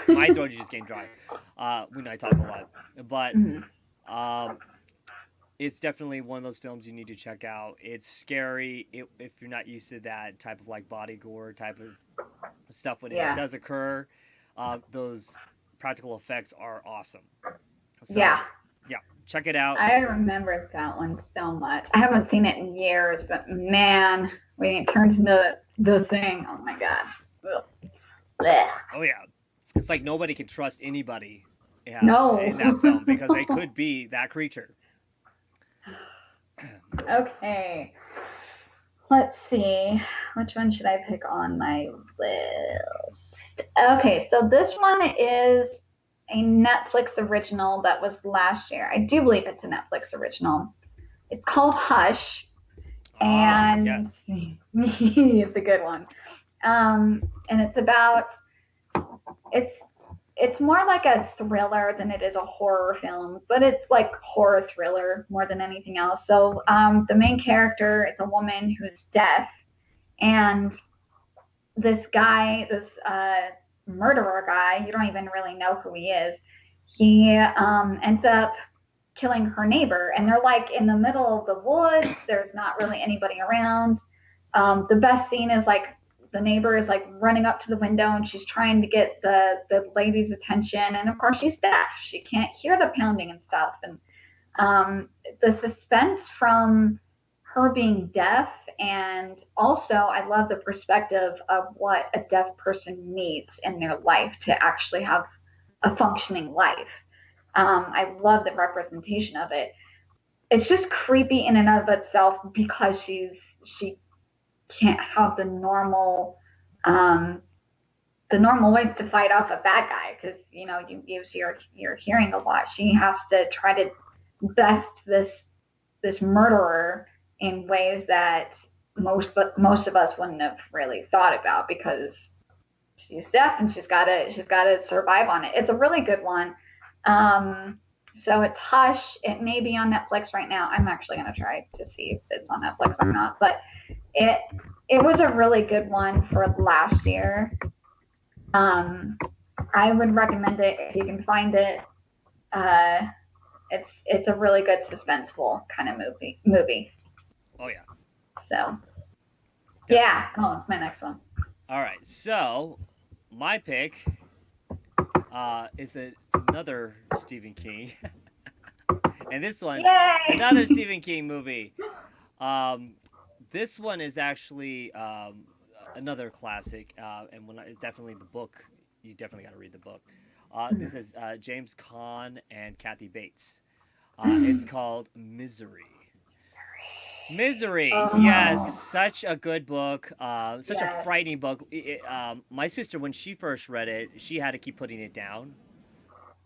My throat is just getting dry when I talk a lot. But Mhm. it's definitely one of those films you need to check out. It's scary if you're not used to that type of like body gore type of stuff when it Yeah. does occur. Those practical effects are awesome. So, Yeah. yeah, check it out. I remember that one so much. I haven't seen it in years, but man, when it turns into the thing, oh my god. Ugh. Blech. Oh yeah, it's like nobody can trust anybody. Yeah, No. in that film because they could be that creature. Okay. Let's see. Which one should I pick on my list? Okay, so this one is a Netflix original that was last year. I do believe it's a Netflix original. It's called Hush. And yes. it's a good one. And it's about it's more like a thriller than it is a horror film, but it's like horror thriller more than anything else. So the main character is a woman who's deaf, and this guy, this murderer guy, you don't even really know who he is. He ends up killing her neighbor, and they're like in the middle of the woods. There's not really anybody around. The best scene is like the neighbor is like running up to the window and she's trying to get the lady's attention, and of course she's deaf. She can't hear the pounding and stuff. And the suspense from her being deaf, and also I love the perspective of what a deaf person needs in their life to actually have a functioning life. I love the representation of it. It's just creepy in and of itself because she can't have the normal ways to fight off a bad guy, because you use your hearing a lot. She has to try to best this murderer in ways that most of us wouldn't have really thought about, because she's deaf and she's got to survive on it. It's a really good one. So it's Hush. It may be on Netflix right now. I'm actually going to try to see if it's on Netflix or not, but it was a really good one for last year. I would recommend it if you can find it. it's a really good suspenseful kind of movie. Oh yeah. So Definitely. yeah. Oh, it's my next one. All right. So my pick is another Stephen King, and this one, Yay! another Stephen King movie. Um, this one is actually another classic, and it's definitely the book. You definitely got to read the book. This is James Caan and Kathy Bates. It's called Misery. Misery, Oh. yes, such a good book, such Yes. a frightening book. My sister, when she first read it, she had to keep putting it down.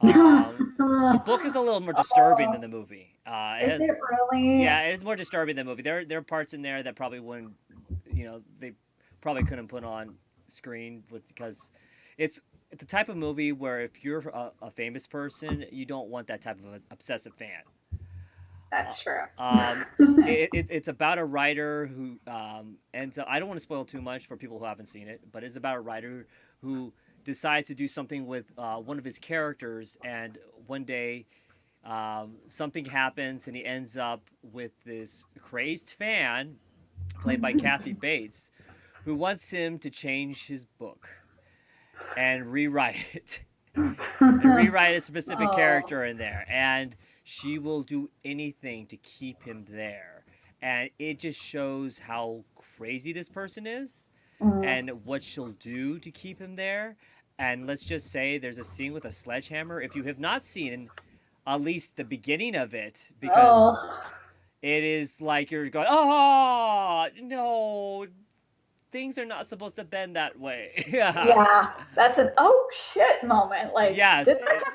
The book is a little more disturbing than the movie. Is it really? Yeah, it's more disturbing than the movie. There are parts in there that probably wouldn't, they probably couldn't put on screen because it's the type of movie where if you're a famous person, you don't want that type of obsessive fan. That's true. It's about a writer who ends up. I don't want to spoil too much for people who haven't seen it, but it's about a writer who decides to do something with one of his characters, and one day something happens, and he ends up with this crazed fan, played by Kathy Bates, who wants him to change his book and rewrite it, and rewrite a specific character in there, and she will do anything to keep him there. And it just shows how crazy this person is and what she'll do to keep him there. And let's just say there's a scene with a sledgehammer. If you have not seen at least the beginning of it, because it is like you're going, oh, no, things are not supposed to bend that way. Yeah, that's an oh shit moment. Like, yes, did that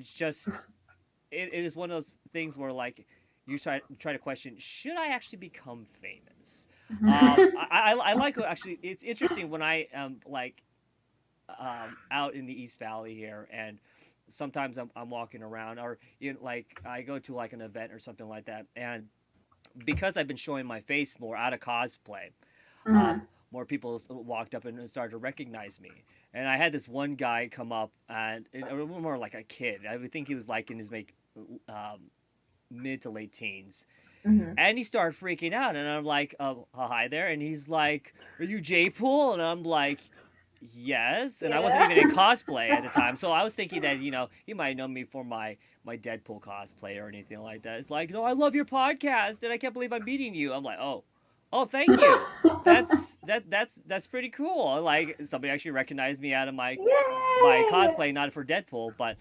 just happen? It is one of those things where like you try to question, should I actually become famous? I like actually. It's interesting when I am like out in the East Valley here, and sometimes I'm walking around, or like I go to like an event or something like that, and because I've been showing my face more out of cosplay, more people walked up and started to recognize me. And I had this one guy come up, and more like a kid. I would think he was like in his mid to late teens. And he started freaking out, and I'm like, hi there. And he's like, are you J-Pool? And I'm like, yes. And I wasn't even in cosplay at the time. So I was thinking that, he might know me for my Deadpool cosplay or anything like that. It's like, no, I love your podcast, and I can't believe I'm meeting you. I'm like, oh, thank you. That's pretty cool. Like, somebody actually recognized me out of my cosplay, not for Deadpool, but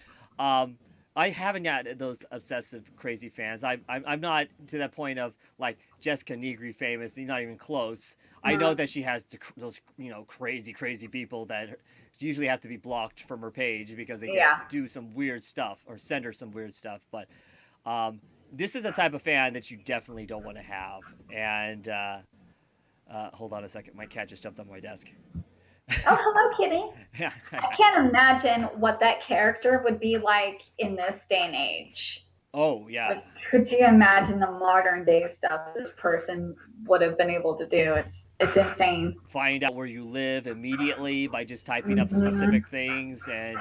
I haven't got those obsessive, crazy fans. I'm not to that point of like Jessica Negri famous. Not even close. I know that she has those crazy people that usually have to be blocked from her page because they do some weird stuff or send her some weird stuff. But this is the type of fan that you definitely don't want to have. And hold on a second, my cat just jumped on my desk. Oh, hello, kitty. Yeah, I can't imagine what that character would be like in this day and age. Oh, yeah. Like, could you imagine the modern day stuff this person would have been able to do? It's insane. Find out where you live immediately by just typing up specific things. And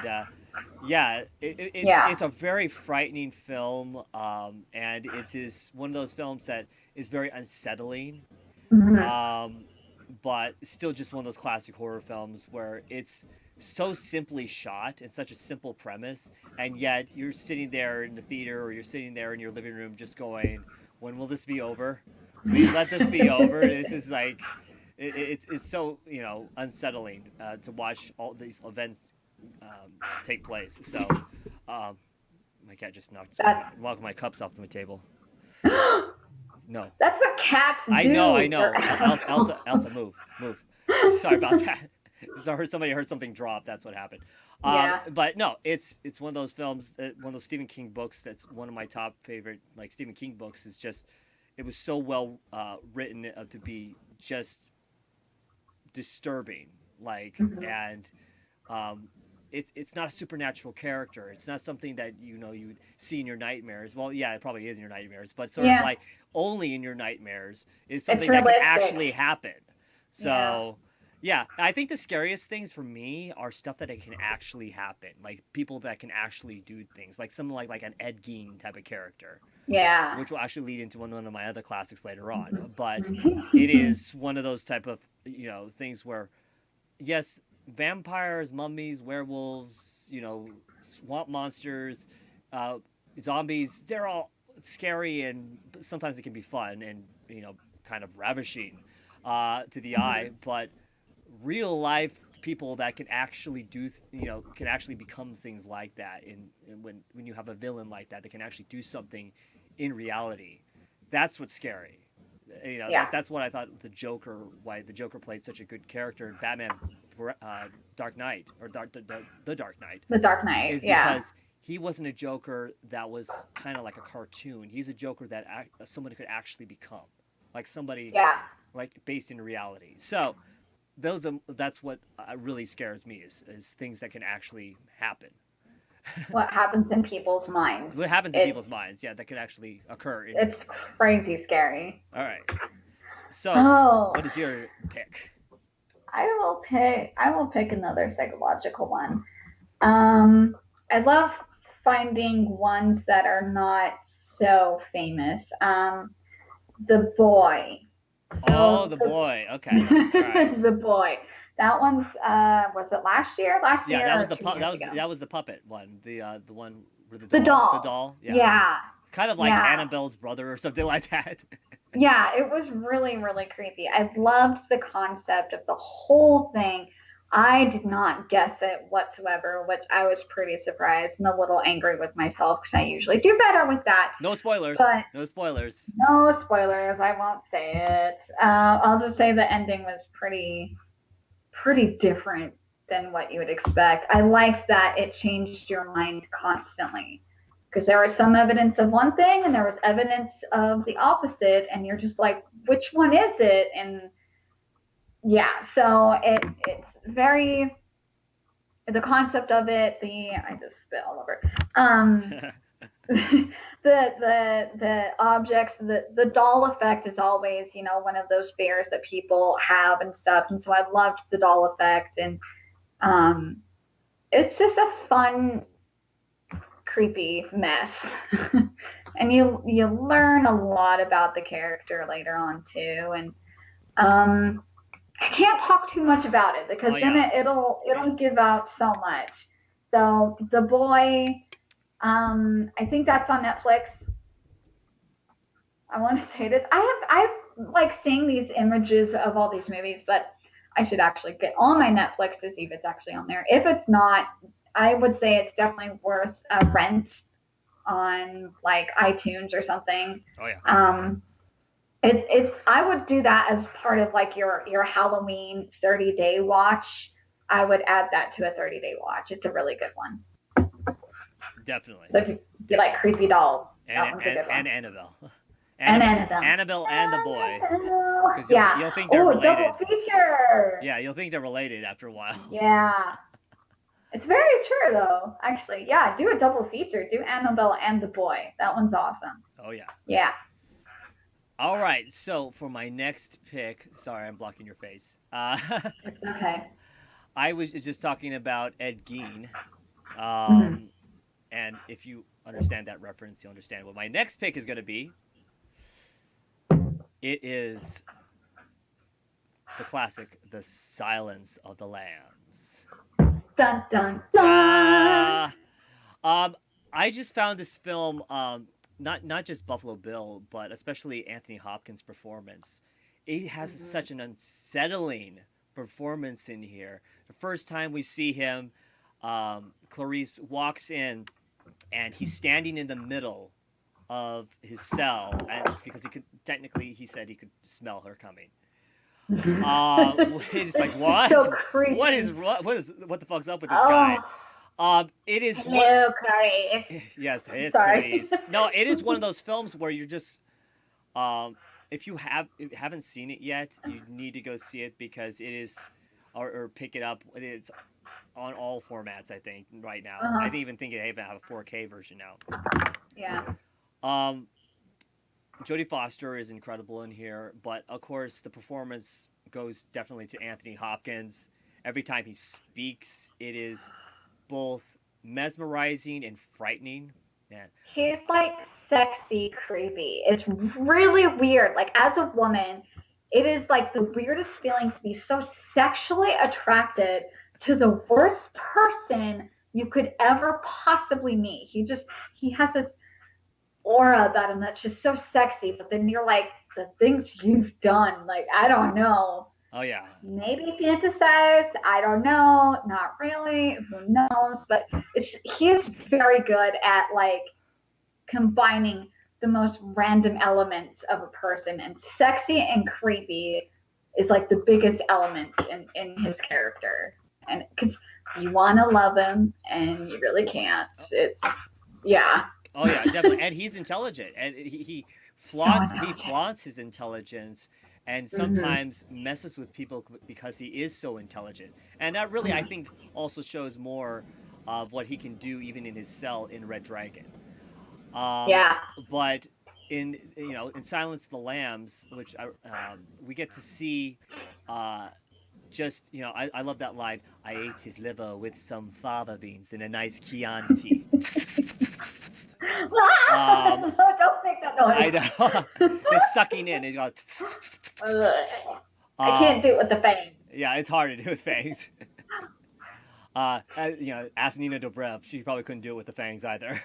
it's a very frightening film. And it is one of those films that is very unsettling. But still just one of those classic horror films where it's so simply shot and such a simple premise, and yet you're sitting there in the theater or you're sitting there in your living room just going, when will this be over? Please let this be over. This is like, it's so, unsettling to watch all these events take place. So my cat just knocked my cups off my table. No. That's what cats do. I know. Elsa, move. Sorry about that. Somebody heard something drop. That's what happened. But no, it's one of those films, one of those Stephen King books. That's one of my top favorite, like Stephen King books. Is just, it was so well written to be just disturbing. Like, and it's not a supernatural character. It's not something that you would see in your nightmares. Well, yeah, it probably is in your nightmares, but sort of like only in your nightmares is something that can actually happen. So, Yeah, I think the scariest things for me are stuff that it can actually happen, like people that can actually do things, like someone like an Ed Gein type of character, Yeah. which will actually lead into one of my other classics later on. But it Mhm. is one of those type of things where yes, vampires, mummies, werewolves, swamp monsters, uh, zombies, they're all scary and sometimes it can be fun and kind of ravishing to the eye, but real life people that can actually can actually become things like that and when you have a villain like that can actually do something in reality, that's what's scary. Yeah. That's what I thought why the Joker played such a good character in Batman for Dark Knight or the Dark Knight, The Dark Knight. is Yeah. because he wasn't a Joker that was kind of like a cartoon. He's a Joker that someone could actually become, like somebody Yeah. like based in reality. So that's what really scares me is things that can actually happen. What happens in people's minds? What happens in people's minds, yeah, that can actually occur. It's crazy scary. All right. So, Oh, what is your pick? I will pick another psychological one. I love finding ones that are not so famous. The Boy. Oh, So the boy. Okay. All right. the Boy. That one's was it last year? Last Yeah, year that or was two years ago? that was the puppet one. The one with The the doll. doll. Yeah. Yeah. It's kind of like Yeah. Annabelle's brother or something like that. Yeah, it was really, really creepy. I loved the concept of the whole thing. I did not guess it whatsoever, which I was pretty surprised and a little angry with myself because I usually do better with that. No spoilers. But No spoilers. no spoilers. I won't say it. I'll just say the ending was pretty different than what you would expect. I liked that it changed your mind constantly because there was some evidence of one thing and there was evidence of the opposite, and you're just like, which one is it? And yeah, so it's very the concept of it. I just spit all over. The objects, the doll effect is always one of those fears that people have and stuff, and so I loved the doll effect, and um, it's just a fun, creepy mess. And you learn a lot about the character later on too, and I can't talk too much about it because then it'll give out so much. So the boy, I think that's on Netflix. I want to say this. I've like seeing these images of all these movies, but I should actually get on my Netflix to see if it's actually on there. If it's not, I would say it's definitely worth a rent on like iTunes or something. Oh yeah. It's I would do that as part of like your Halloween 30-day watch. I would add that to a 30-day watch. It's a really good one. Definitely. So if you like creepy dolls, that one's a good one. And Annabelle. And Annabelle. Annabelle and the boy. Because you'll think they're related. Double feature. Yeah, you'll think they're related after a while. Yeah. It's very true, though. Actually, yeah, do a double feature. Do Annabelle and the boy. That one's awesome. Oh, yeah. Yeah. All right, so for my next pick, sorry, I'm blocking your face. It's okay. I was just talking about Ed Gein. And if you understand that reference, you'll understand what my next pick is going to be. It is the classic, The Silence of the Lambs. Dun, dun, dun. I just found this film, not just Buffalo Bill, but especially Anthony Hopkins' performance. It has such an unsettling performance in here. The first time we see him, Clarice walks in, and he's standing in the middle of his cell, and because he said he could smell her coming. It's like, what? So creepy. What the fuck's up with this guy? It is. Hello, Clarice. Yes, it's Sorry. Clarice. No, it is one of those films where you're just, if you haven't seen it yet, you need to go see it because it is, or pick it up. It's on all formats, I think, right now. I even think they even have a 4K version now. Yeah. Jodie Foster is incredible in here, but of course the performance goes definitely to Anthony Hopkins. Every time he speaks, it is both mesmerizing and frightening. Yeah. He's like sexy creepy. It's really weird. Like as a woman, it is like the weirdest feeling to be so sexually attracted to the worst person you could ever possibly meet. He has this aura about him that's just so sexy, but then you're like, the things you've done, like I don't know. Oh yeah. Maybe fantasized, I don't know, not really, who knows, but he's very good at like combining the most random elements of a person, and sexy and creepy is like the biggest element in his character, and because you want to love him and you really can't. It's yeah. Oh yeah, definitely. And he's intelligent, and he flaunts his intelligence, and sometimes messes with people because he is so intelligent. And that really, I think, also shows more of what he can do even in his cell in Red Dragon. Yeah. But in Silence of the Lambs, which we get to see, just I love that line. I ate his liver with some fava beans and a nice Chianti. Don't make that noise. I know. It's sucking in. He's going. I can't do it with the fangs. Yeah, it's hard to do with fangs. Ask Nina Dobrev. She probably couldn't do it with the fangs either.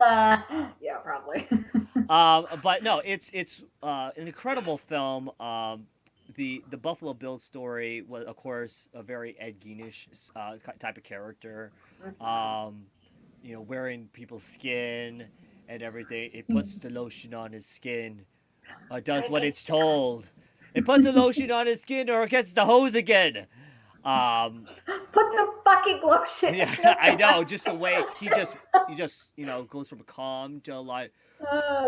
Yeah, probably. But no, it's an incredible film. The Buffalo Bill story was, of course, a very Ed Geinish type of character. Wearing people's skin and everything. It puts the lotion on his skin, or does what it's told. It puts the lotion on his skin, or it gets the hose again. Put the fucking lotion. Yeah, I know. Just the way he just goes from calm to like,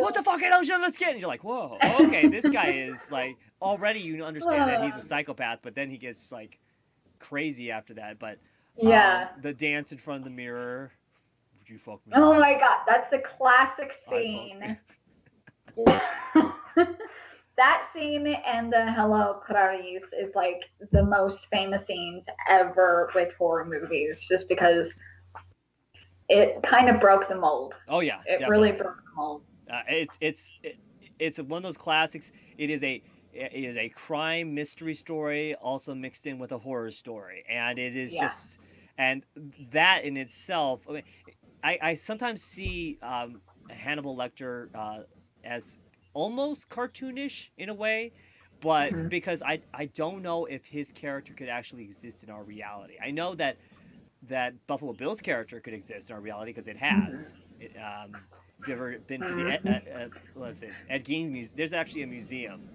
put the fucking lotion on the skin. And you're like, whoa, okay, this guy is like, already you understand that he's a psychopath, but then he gets like crazy after that. But yeah, the dance in front of the mirror. Would you fuck me? Oh my god, that's the classic scene. That scene and the Hello Clarice is like the most famous scenes ever with horror movies, just because it kind of broke the mold. Oh yeah, it definitely. Really broke the mold. It's one of those classics. It is a crime mystery story, also mixed in with a horror story, and it is just, and that in itself. I mean, I sometimes see Hannibal Lecter as almost cartoonish in a way, but because I don't know if his character could actually exist in our reality. I know that Buffalo Bill's character could exist in our reality because it has. If you've ever been to the Ed Gein's museum, there's actually a museum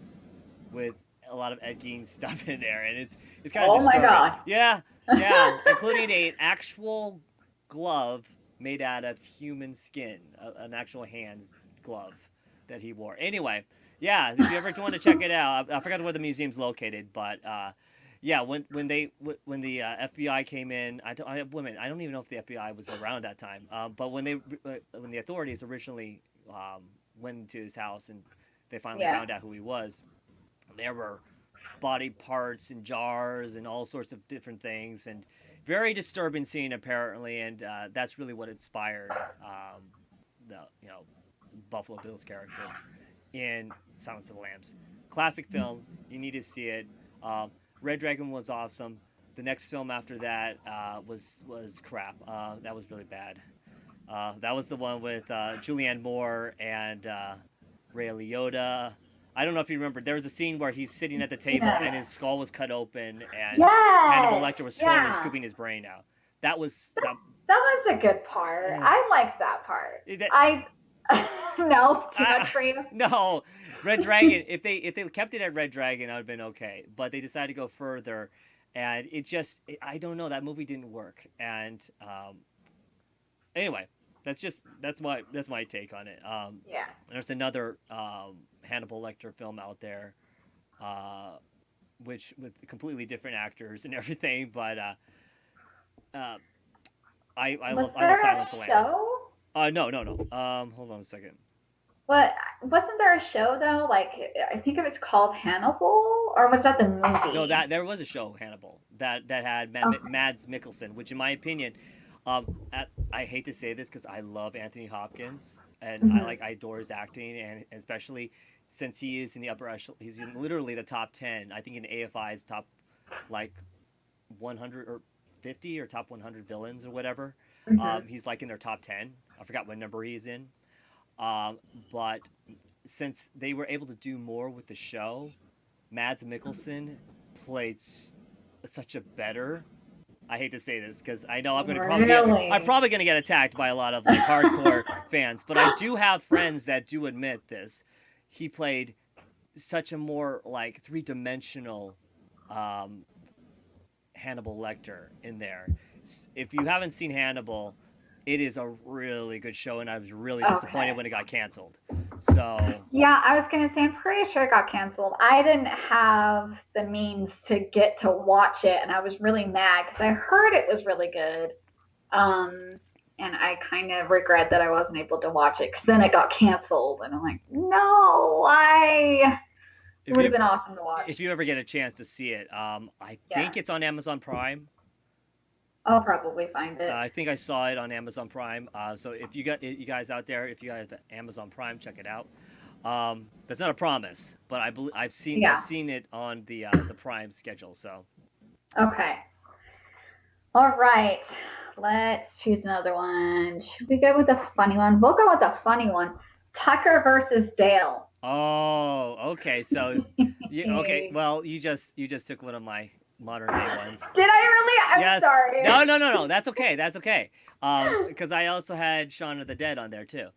with a lot of Ed Gein stuff in there, and it's kind of disturbing. Oh my god! Yeah, including an actual glove made out of human skin, an actual hands glove that he wore. Anyway, yeah, if you ever want to check it out, I forgot where the museum's located, but yeah, when the FBI came in, I don't even know if the FBI was around that time, but when the authorities originally went into his house and they finally found out who he was, there were body parts and jars and all sorts of different things, and very disturbing scene apparently, and that's really what inspired Buffalo Bill's character in Silence of the Lambs. Classic film, you need to see it. Red Dragon was awesome. The next film after that was crap. That was really bad. That was the one with Julianne Moore and Ray Liotta. I don't know if you remember. There was a scene where he's sitting at the table and his skull was cut open, and Hannibal Lecter was slowly scooping his brain out. That was that was a good part. I liked that part. No, too much for you. No, Red Dragon. If they kept it at Red Dragon, I'd have been okay. But they decided to go further, and I don't know. That movie didn't work. And anyway, that's my take on it. There's another Hannibal Lecter film out there, which with completely different actors and everything. But I love Silence of the Lambs. No. Hold on a second. What wasn't there a show though? Like I think it was called Hannibal, or was that the No, movie? that there was a show, Hannibal, that had Okay. Mads Mikkelsen, which in my opinion, I hate to say this because I love Anthony Hopkins and Hmm. I adore his acting, and especially since he is in the upper echelon, he's in literally the top 10. I think in AFI's top like 100 or 50 or top 100 villains or whatever. Hmm. He's like in their top 10. I forgot what number he's in. Um, but since they were able to do more with the show, Mads Mikkelsen played such a better. I hate to say this because I know I'm Really? probably gonna get attacked by a lot of like hardcore fans, but I do have friends that do admit this. He played such a more like three-dimensional um, Hannibal Lecter in there. If you haven't seen Hannibal, it is a really good show, and I was really disappointed Okay. when it got canceled. So Yeah, I was gonna say I'm pretty sure it got canceled. I didn't have the means to get to watch it, and I was really mad because I heard it was really good. Um, and I kind of regret that I wasn't able to watch it because then it got canceled, and I'm like, no, I it if would have you been awesome to if watch. you ever get a chance to see it, I Yeah, think it's on Amazon Prime. I'll probably find it. I think I saw it on Amazon Prime. So if you got you guys out there, if you guys have Amazon Prime, check it out. That's not a promise, but I've Yeah. seen it on the Prime schedule. So Okay. All right. Let's choose another one. Should we go with a funny one? We'll go with a funny one. Tucker versus Dale. oh, okay. So okay. Did Well, you just took one of my modern day ones. I really? I'm Yes. sorry. No. That's okay. That's okay. Because I also had Shaun of the Dead on there too.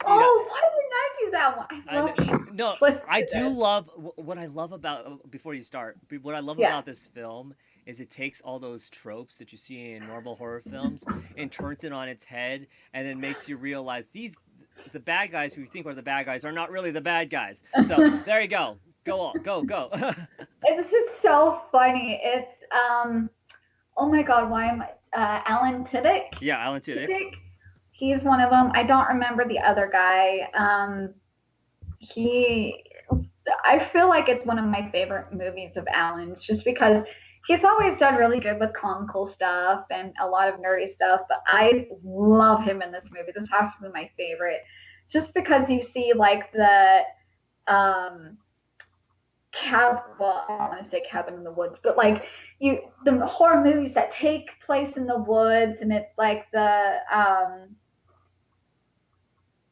You know, Oh, why didn't I do that one? I I love Shaun no, of I the do Dead. love what I love about before you start. What I love Yeah. about this film is it takes all those tropes that you see in normal horror films and turns it on its head, and then makes you realize the bad guys who you think are the bad guys are not really the bad guys. So there you go. Go on, go. It's just so funny. It's oh my god, why am I Alan Tiddick? Yeah, Alan Tudyk. Tiddick? He's one of them. I don't remember the other guy. He I feel like it's one of my favorite movies of Alan's just because he's always done really good with comical stuff and a lot of nerdy stuff, but I love him in this movie. This has to be my favorite. Just because you see like the um well, I don't want to say cabin in the woods, but like the horror movies that take place in the woods and it's like the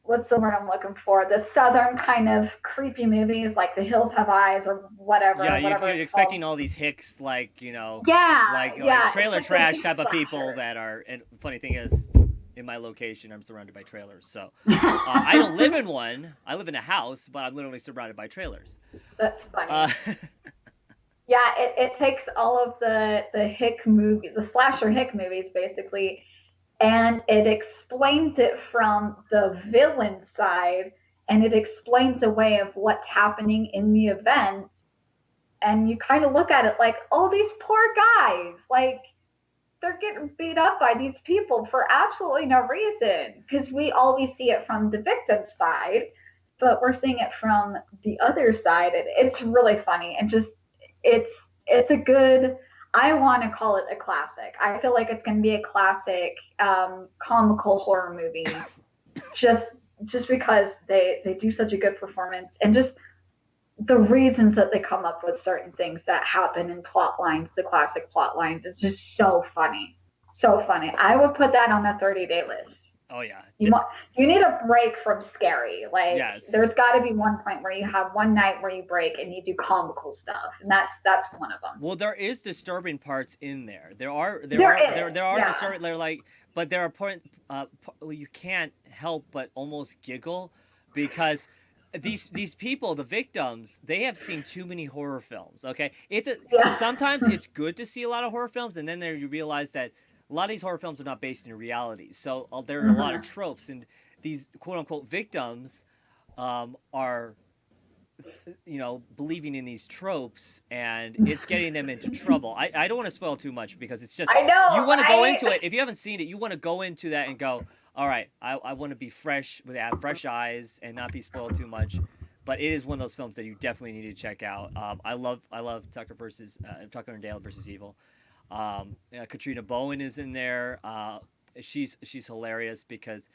what's the word I'm looking for? The southern kind of creepy movies like The Hills Have Eyes or Yeah, whatever you're it's called. expecting all these hicks, like Yeah, like yeah, it's trailer like the trash big type of people slasher. that are. And funny thing is, in my location, I'm surrounded by trailers. So I don't live in one. I live in a house, but I'm literally surrounded by trailers. That's Uh, funny. Yeah, it takes all of the hick movies, the slasher hick movies, basically, and it explains it from the villain side, and it explains a way of what's happening in the events, and you kind of look at it like, oh, these poor guys, like they're getting beat up by these people for absolutely no reason because we always see it from the victim side, but we're seeing it from the other side. It's really funny and just it's it's a good. I want to call it a classic. I feel like it's going to be a classic comical horror movie, just just because they do such a good performance and just the reasons that they come up with certain things that happen in plot lines, the classic plot lines, is just so funny. So funny. I would put that on a 30-day list. oh yeah, You want you need a break from scary. Like yes. there's got to be one point where you have one night where you break and you do comical stuff, and that's one of them. Well, there is disturbing parts in there. There is, There are yeah. disturbing. They're like, but there are you can't help but almost giggle because these people, the victims, they have seen too many horror films. Okay, Yeah. sometimes it's good to see a lot of horror films, and then there you realize that a lot of these horror films are not based in reality. So there are a lot of Mm-hmm. tropes, and these quote unquote victims are believing in these tropes, and it's getting them into trouble. I don't want to spoil too much because it's just I know, you want to go right? into it. If you haven't seen it, you want to go into that and go, all right, I want to be fresh with have fresh eyes and not be spoiled too much. But it is one of those films that you definitely need to check out. I love Tucker and Dale versus Evil. Yeah, Katrina Bowen is in there. She's hilarious because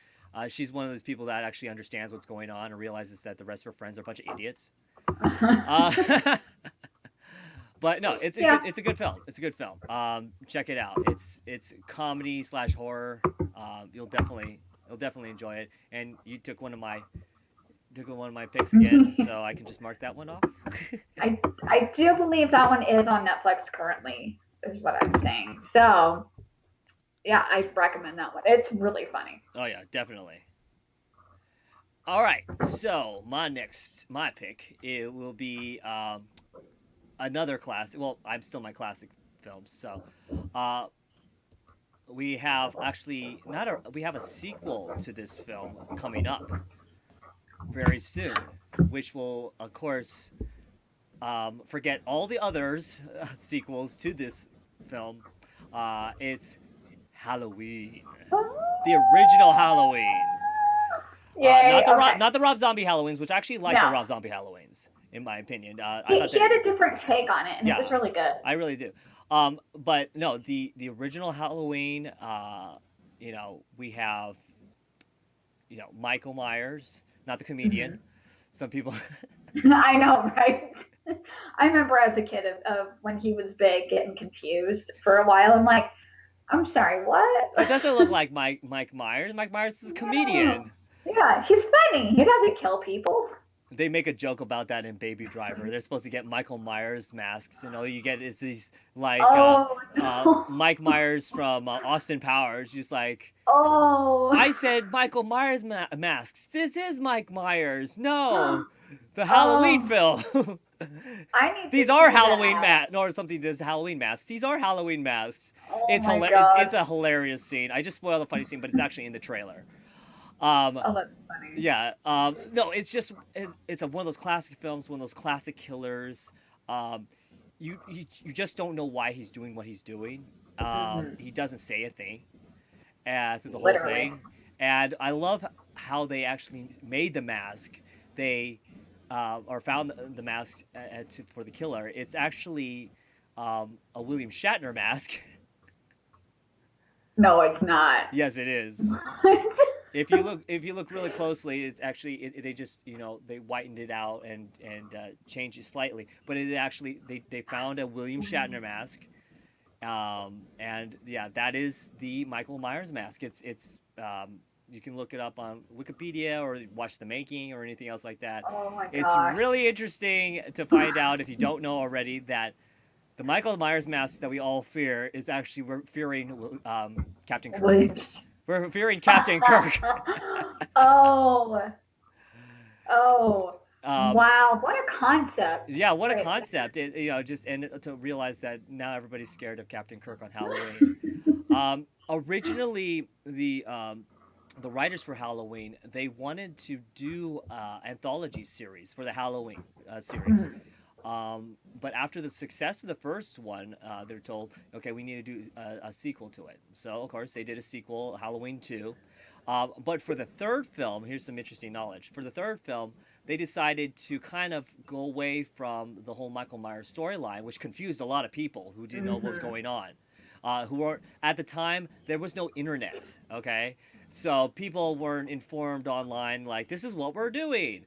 she's one of those people that actually understands what's going on and realizes that the rest of her friends are a bunch of idiots. But no, it's a good film. It's a good film. Check it out. It's comedy / horror. You'll definitely enjoy it. And you took one of my picks again, so I can just mark that one off. I do believe that one is on Netflix currently, is what I'm saying. So yeah, I recommend that one. It's really funny. Oh yeah, definitely. All right, so my pick, it will be another classic. Well, I'm still my classic films. So we have actually we have a sequel to this film coming up very soon, which will of course forget all the others sequels to this film. It's Halloween, the original Halloween. Yeah, not the Rob Zombie Halloweens, which I actually like the Rob Zombie Halloweens, in my opinion. He had a different take on it, and it was really good. I really do. But no, the original Halloween, we have, Michael Myers, not the comedian. Mm-hmm. Some people. I know, right? I remember as a kid of when he was big, getting confused for a while. I'm like, I'm sorry, what? It doesn't look like Mike Myers. Mike Myers is a comedian. Yeah, he's funny. He doesn't kill people. They make a joke about that in Baby Driver. They're supposed to get Michael Myers masks, and all you get is these like Mike Myers from Austin Powers. Just like, I said Michael Myers masks. This is Mike Myers. No, the Halloween film. These are Halloween masks, or something. This Halloween masks. These are Halloween masks. It's hilarious. It's a hilarious scene. I just spoiled the funny scene, but it's actually in the trailer. That's funny. Yeah. No, it's just it's one of those classic films, one of those classic killers. You just don't know why he's doing what he's doing. He doesn't say a thing through the whole thing, and I love how they actually made the mask. They or found the mask for the killer. It's actually a William Shatner mask. No, it's not. Yes, it is. If you look really closely, it's actually they just they whitened it out and changed it slightly, but it actually they found a William Shatner mask, and yeah, that is the Michael Myers mask. It's you can look it up on Wikipedia or watch the making or anything else like that. Oh my gosh. It's really interesting to find out, if you don't know already, that the Michael Myers mask that we all fear is actually we're fearing Captain Kirk. We're fearing Captain Kirk. Wow, what a concept. Yeah, what a concept. To realize that now everybody's scared of Captain Kirk on Halloween. Originally, the writers for Halloween, they wanted to do anthology series for the Halloween series. But after the success of the first one, they're told, okay, we need to do a sequel to it. So, of course, they did a sequel, Halloween 2. But for the third film, here's some interesting knowledge. For the third film, they decided to kind of go away from the whole Michael Myers storyline, which confused a lot of people who didn't know what was going on. Who were at the time, there was no internet, okay? So people weren't informed online, like, this is what we're doing.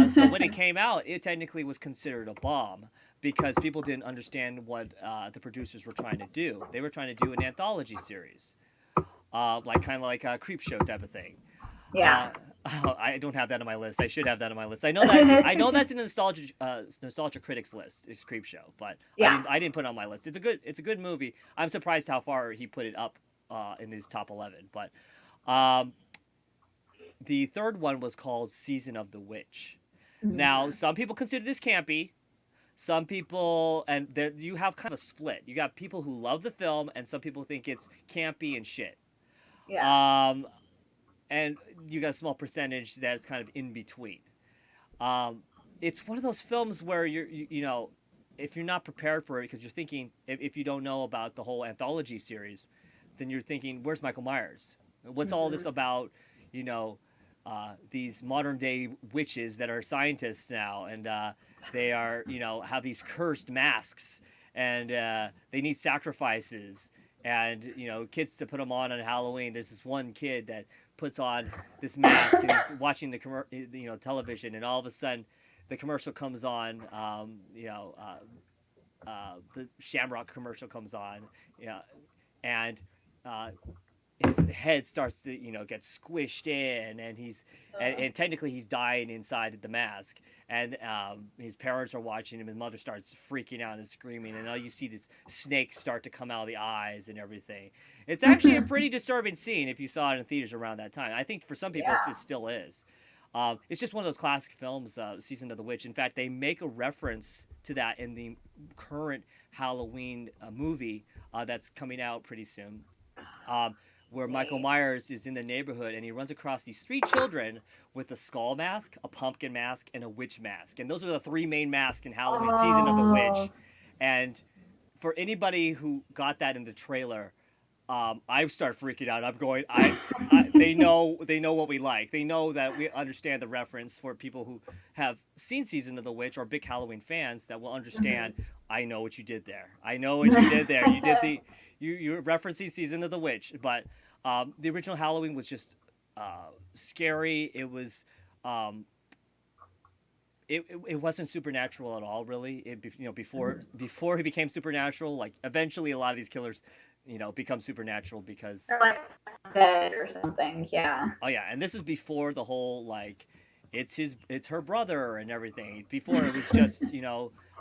So when it came out, it technically was considered a bomb because people didn't understand what the producers were trying to do. They were trying to do an anthology series, like a creep show type of thing. Yeah. I don't have that on my list. I should have that on my list. I know that's in the nostalgia critics list. It's creep show, but I didn't put it on my list. It's a good movie. I'm surprised how far he put it up in his top 11. But the third one was called Season of the Witch. Now, some people consider this campy. Some people, and you have kind of a split. You got people who love the film, and some people think it's campy and shit. Yeah. And you got a small percentage that's kind of in between. It's one of those films where if you're not prepared for it, because you're thinking, if you don't know about the whole anthology series, then you're thinking, where's Michael Myers? What's all this about? You know, these modern day witches that are scientists now, and they are, have these cursed masks, and they need sacrifices, and kids to put them on Halloween. There's this one kid that puts on this mask and he's watching the television, and all of a sudden the commercial comes on. The Shamrock commercial comes on, and his head starts to get squished in, and and technically he's dying inside the mask, and his parents are watching him, and mother starts freaking out and screaming, and all you see this snakes start to come out of the eyes and everything. It's actually a pretty disturbing scene if you saw it in theaters around that time. I think for some people it still is. It's just one of those classic films, Season of the Witch. In fact, they make a reference to that in the current Halloween movie that's coming out pretty soon, where Michael Myers is in the neighborhood and he runs across these 3 children with a skull mask, a pumpkin mask, and a witch mask. And those are the 3 main masks in Halloween Season of the Witch. And for anybody who got that in the trailer, I start freaking out. I'm going, they know what we like. They know that we understand the reference. For people who have seen Season of the Witch or big Halloween fans that will understand, I know what you did there. I know what you did there. You're referencing Season of the Witch, but the original Halloween was just scary. It was it wasn't supernatural at all, really. Before he became supernatural, like eventually a lot of these killers become supernatural because or like dead or something. Yeah. Oh yeah, and this is before the whole like it's her brother and everything. Before it was just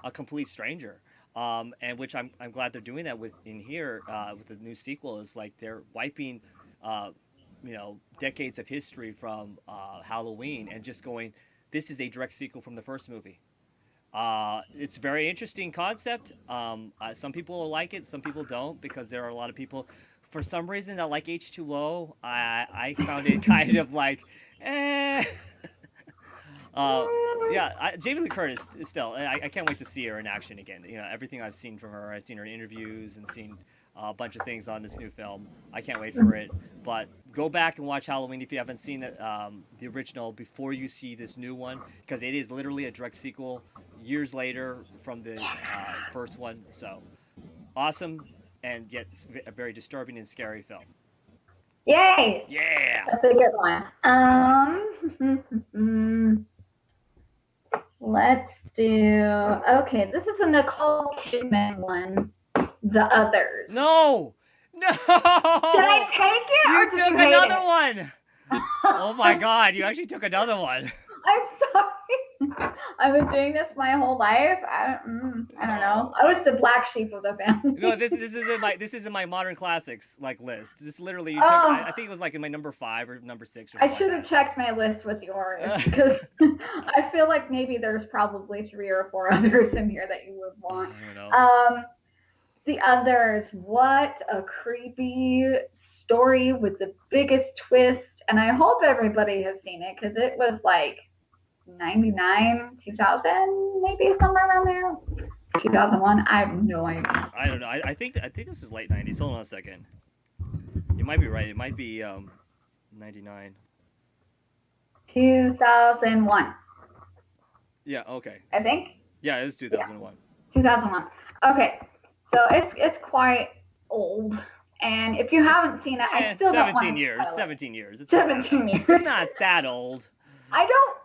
a complete stranger. And which I'm glad they're doing that with the new sequel. Is like they're wiping decades of history from Halloween and just going, this is a direct sequel from the first movie. It's a very interesting concept. Some people like it, some people don't, because there are a lot of people, for some reason, that like H2O. I found it kind of like, Jamie Lee Curtis is still. I can't wait to see her in action again. Everything I've seen from her, I've seen her in interviews and seen a bunch of things on this new film. I can't wait for it. But go back and watch Halloween if you haven't seen it, the original, before you see this new one, because it is literally a direct sequel years later from the first one. So awesome, and yet a very disturbing and scary film. Yay! Yeah, that's a good one. Let's do. Okay, this is a Nicole Kidman one. The Others. No. Did I take it? You took another one. Oh my God! You actually took another one. I'm sorry. I've been doing this my whole life. I don't know. I was the black sheep of the family. No, this is in my modern classics list. This literally you took. I think it was like in my number 5 or number 6. I should have checked my list with yours, because I feel like maybe there's probably 3 or 4 others in here that you would want. I don't know. The Others. What a creepy story with the biggest twist, and I hope everybody has seen it, because it was like 99, 2000, maybe somewhere around there. 2001. I have no idea. I don't know. I think this is late 90s. Hold on a second. You might be right. It might be 99. 2001. Yeah. Okay. I think. Yeah, it is 2001. Yeah. 2001. Okay. So it's quite old, and if you haven't seen it, I still don't want to 17 years. It's 17 years. It's not that old. I don't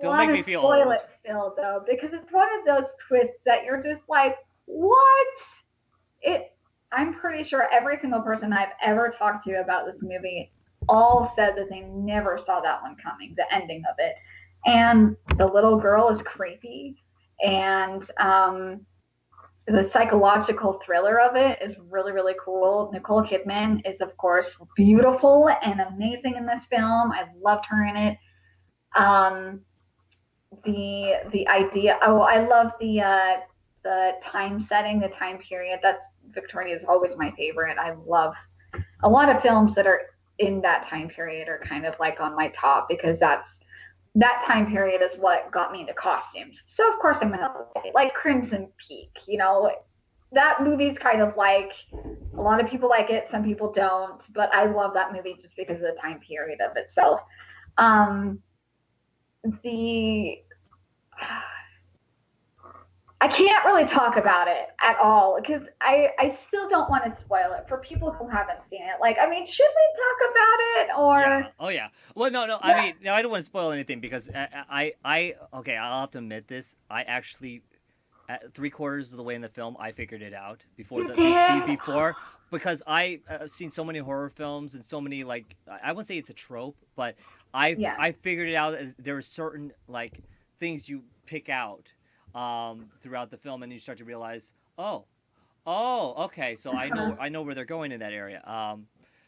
want to spoil it still, though, because it's one of those twists that you're just like, what? I'm pretty sure every single person I've ever talked to about this movie all said that they never saw that one coming, the ending of it. And the little girl is creepy, and the psychological thriller of it is really, really cool. Nicole Kidman is, of course, beautiful and amazing in this film. I loved her in it. The idea. Oh, I love the time setting, the time period. That's Victorian is always my favorite. I love a lot of films that are in that time period are kind of like on my top, because that time period is what got me into costumes. So of course I'm gonna like Crimson Peak, that movie's kind of like, a lot of people like it, some people don't, but I love that movie just because of the time period of itself. Um, the I can't really talk about it at all because I still don't want to spoil it for people who haven't seen it. Like, I mean, should we talk about it Yeah. or? Oh yeah. Well, no, no. I Yeah. mean, no, I don't want to spoil anything because okay, I'll have to admit this. I actually, at 3/4 of the way in the film, I figured it out before You the did? before because I seen so many horror films and so many like I wouldn't say it's a trope, but Yeah. I figured it out. There are certain like things you pick out throughout the film, and you start to realize, oh, okay, so I know where they're going in that area.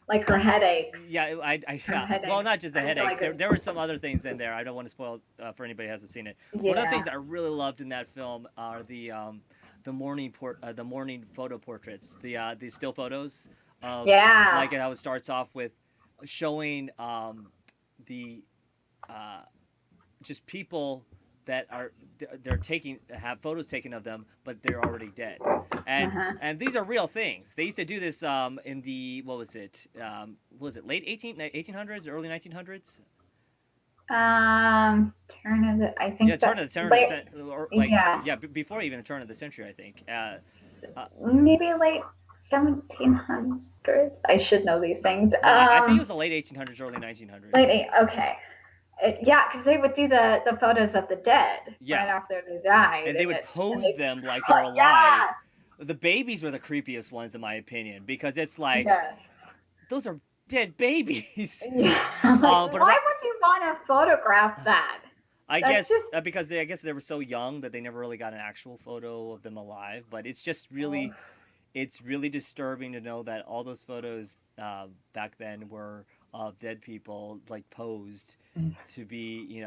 Like her headaches. Yeah, Her yeah. Well, headaches. not just the I feel headaches. like There it's, there were some other things in there. I don't want to spoil for anybody who hasn't seen it. One of the yeah. things I really loved in that film are the morning photo portraits, the still photos of Yeah. like how it starts off with showing the just people that are they're taking have photos taken of them, but they're already dead, Uh-huh. and these are real things. They used to do this in the what was it late 1800s, early 1900s? Turn of the, I Yeah, think that, late, or like yeah, yeah, before even the turn of the century, I think. Uh, maybe late 1700s. I should know these things. no, I think it was the late 1800s, early 1900s. Late eight, okay. Yeah, because they would do the photos of the dead Yeah, right after they died, and they would and pose they, them like they're alive. yeah, The babies were the creepiest ones, in my opinion, because it's like yes, those are dead babies. yeah. Like, But why would you want to photograph that? I That's guess just, because I guess they were so young that they never really got an actual photo of them alive. But it's just oh, really, it's really disturbing to know that all those photos back then were of dead people like posed to be,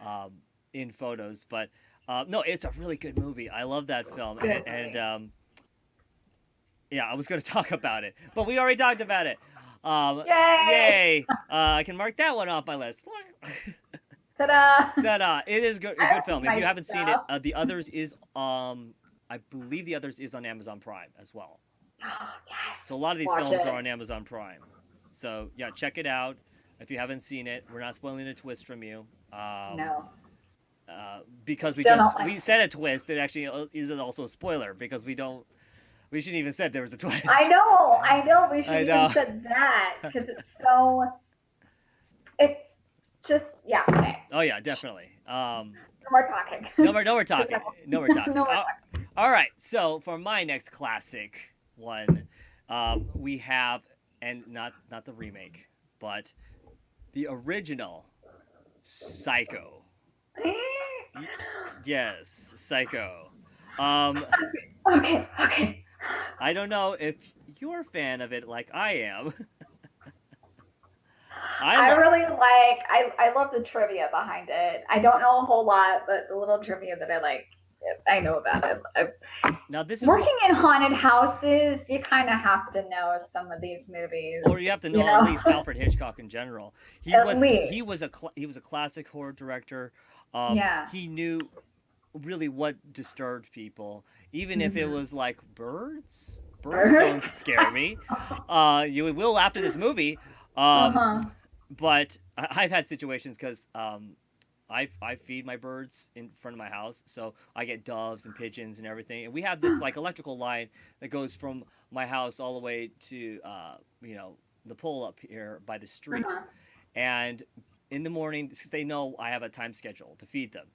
um, in photos. But no, it's a really good movie. I love that film, good and movie. yeah, I was going to talk about it, but we already talked about it. Yay! Yay! I can mark that one off my list. Ta-da! Ta-da! It is a good film. If you Nice haven't seen it, stuff. the others is I believe the others is on Amazon Prime as well. Oh, yes. So a lot of these Watch films it. are on Amazon Prime. So yeah, check it out. If you haven't seen it, we're not spoiling a twist from you. No. Because Still don't like we it. said a twist. It actually is also a spoiler because we shouldn't even said there was a twist. I know. We should I even know. said that because it's just, yeah. Okay. Oh yeah, definitely. No more talking. No, we're talking. No, we're talking. No more talking. All right. So for my next classic one, we have, and not the remake, but the original Psycho. Yes, Psycho. Um, Okay. I don't know if you're a fan of it like I am. I really like. I love the trivia behind it. I don't know a whole lot, but the little trivia that I like, I know about it. Now this is Working in haunted houses, you kind of have to know some of these movies. or you have to know at least Alfred Hitchcock in general. At least. He was a classic horror director. Yeah. He knew really what disturbed people, even if it was like birds. Birds don't scare me. You will after this movie. Uh-huh. But I've had situations because I feed my birds in front of my house, so I get doves and pigeons and everything. And we have this like electrical line that goes from my house all the way to the pole up here by the street. Uh-huh. And in the morning, because they know I have a time schedule to feed them,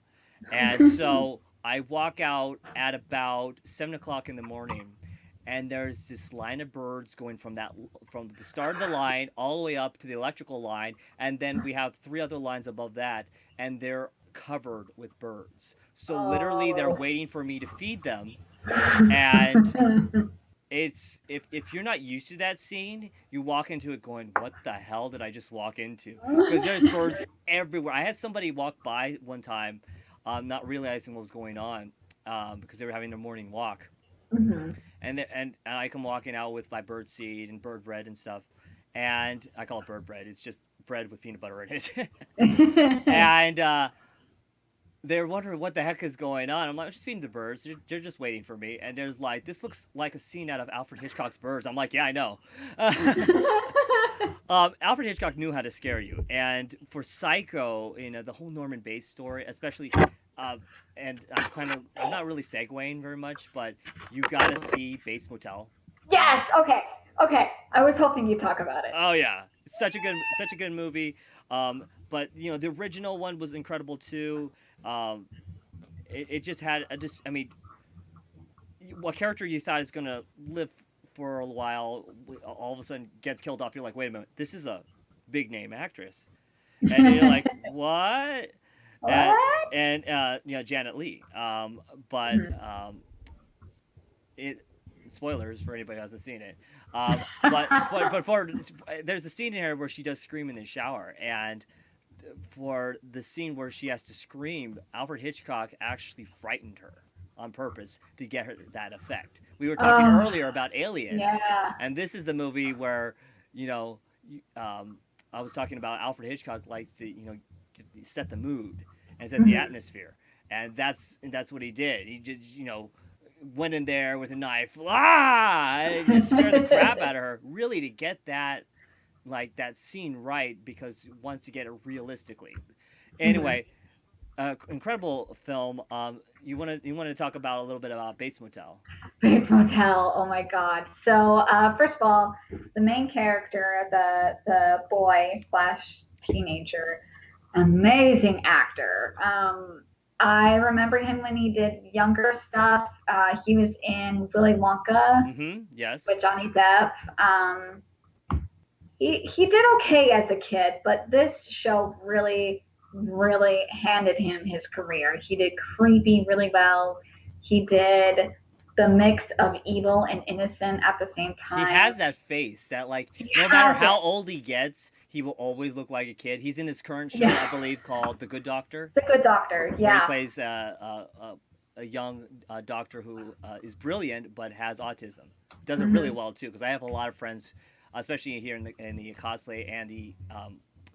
and so I walk out at about 7 o'clock in the morning, and there's this line of birds going from the start of the line all the way up to the electrical line, and then we have 3 other lines above that, and they're covered with birds. So literally, they're waiting for me to feed them, and it's if you're not used to that scene, you walk into it going, "What the hell did I just walk into?" Because there's birds everywhere. I had somebody walk by one time, not realizing what was going on, because they were having their morning walk. Mm-hmm. And I come walking out with my bird seed and bird bread and stuff, and I call it bird bread. It's just bread with peanut butter in it. And they're wondering what the heck is going on. I'm like, I'm just feeding the birds. They're just waiting for me. And there's like, this looks like a scene out of Alfred Hitchcock's Birds. I'm like, yeah, I know. Alfred Hitchcock knew how to scare you, and for Psycho, the whole Norman Bates story, especially, uh, and I'm not really segueing very much, but you gotta see Bates Motel. Yes. Okay. Okay. I was hoping you'd talk about it. Oh yeah, such a good movie. But the original one was incredible too. Um, it just had I mean, what character you thought is gonna live for a while, all of a sudden gets killed off. You're like, wait a minute, this is a big name actress, and you're like, what? And What? Janet Leigh. But Mhm. it spoilers for anybody who hasn't seen it. But there's a scene in here where she does scream in the shower, and for the scene where she has to scream, Alfred Hitchcock actually frightened her on purpose to get her that effect. We were talking Oh, earlier about Alien, yeah. and this is the movie where you know I was talking about Alfred Hitchcock likes to set the mood and set the Mhm. atmosphere, and that's what he did. He just went in there with a knife, and just scared the crap out of her, really to get that scene right because he wants to get it realistically. Mhm. Anyway, incredible film. You want to talk about a little bit about Bates Motel? Bates Motel. Oh my God. So first of all, the main character, the boy slash teenager, amazing actor. I remember him when he did younger stuff. He was in Willy Wonka Mm-hmm. Yes. with Johnny Depp. He did okay as a kid, but this show really handed him his career. He did creepy really well. He did the mix of evil and innocent at the same He time. has that face that like He no matter has it. how old he gets, he will always look like a kid. He's in his current show, I Yeah. believe, called The Good Doctor, The Good Doctor. where he Yeah. plays a young doctor who is brilliant but has autism. Does it really Mm-hmm. well too, because I have a lot of friends, especially here in the cosplay and the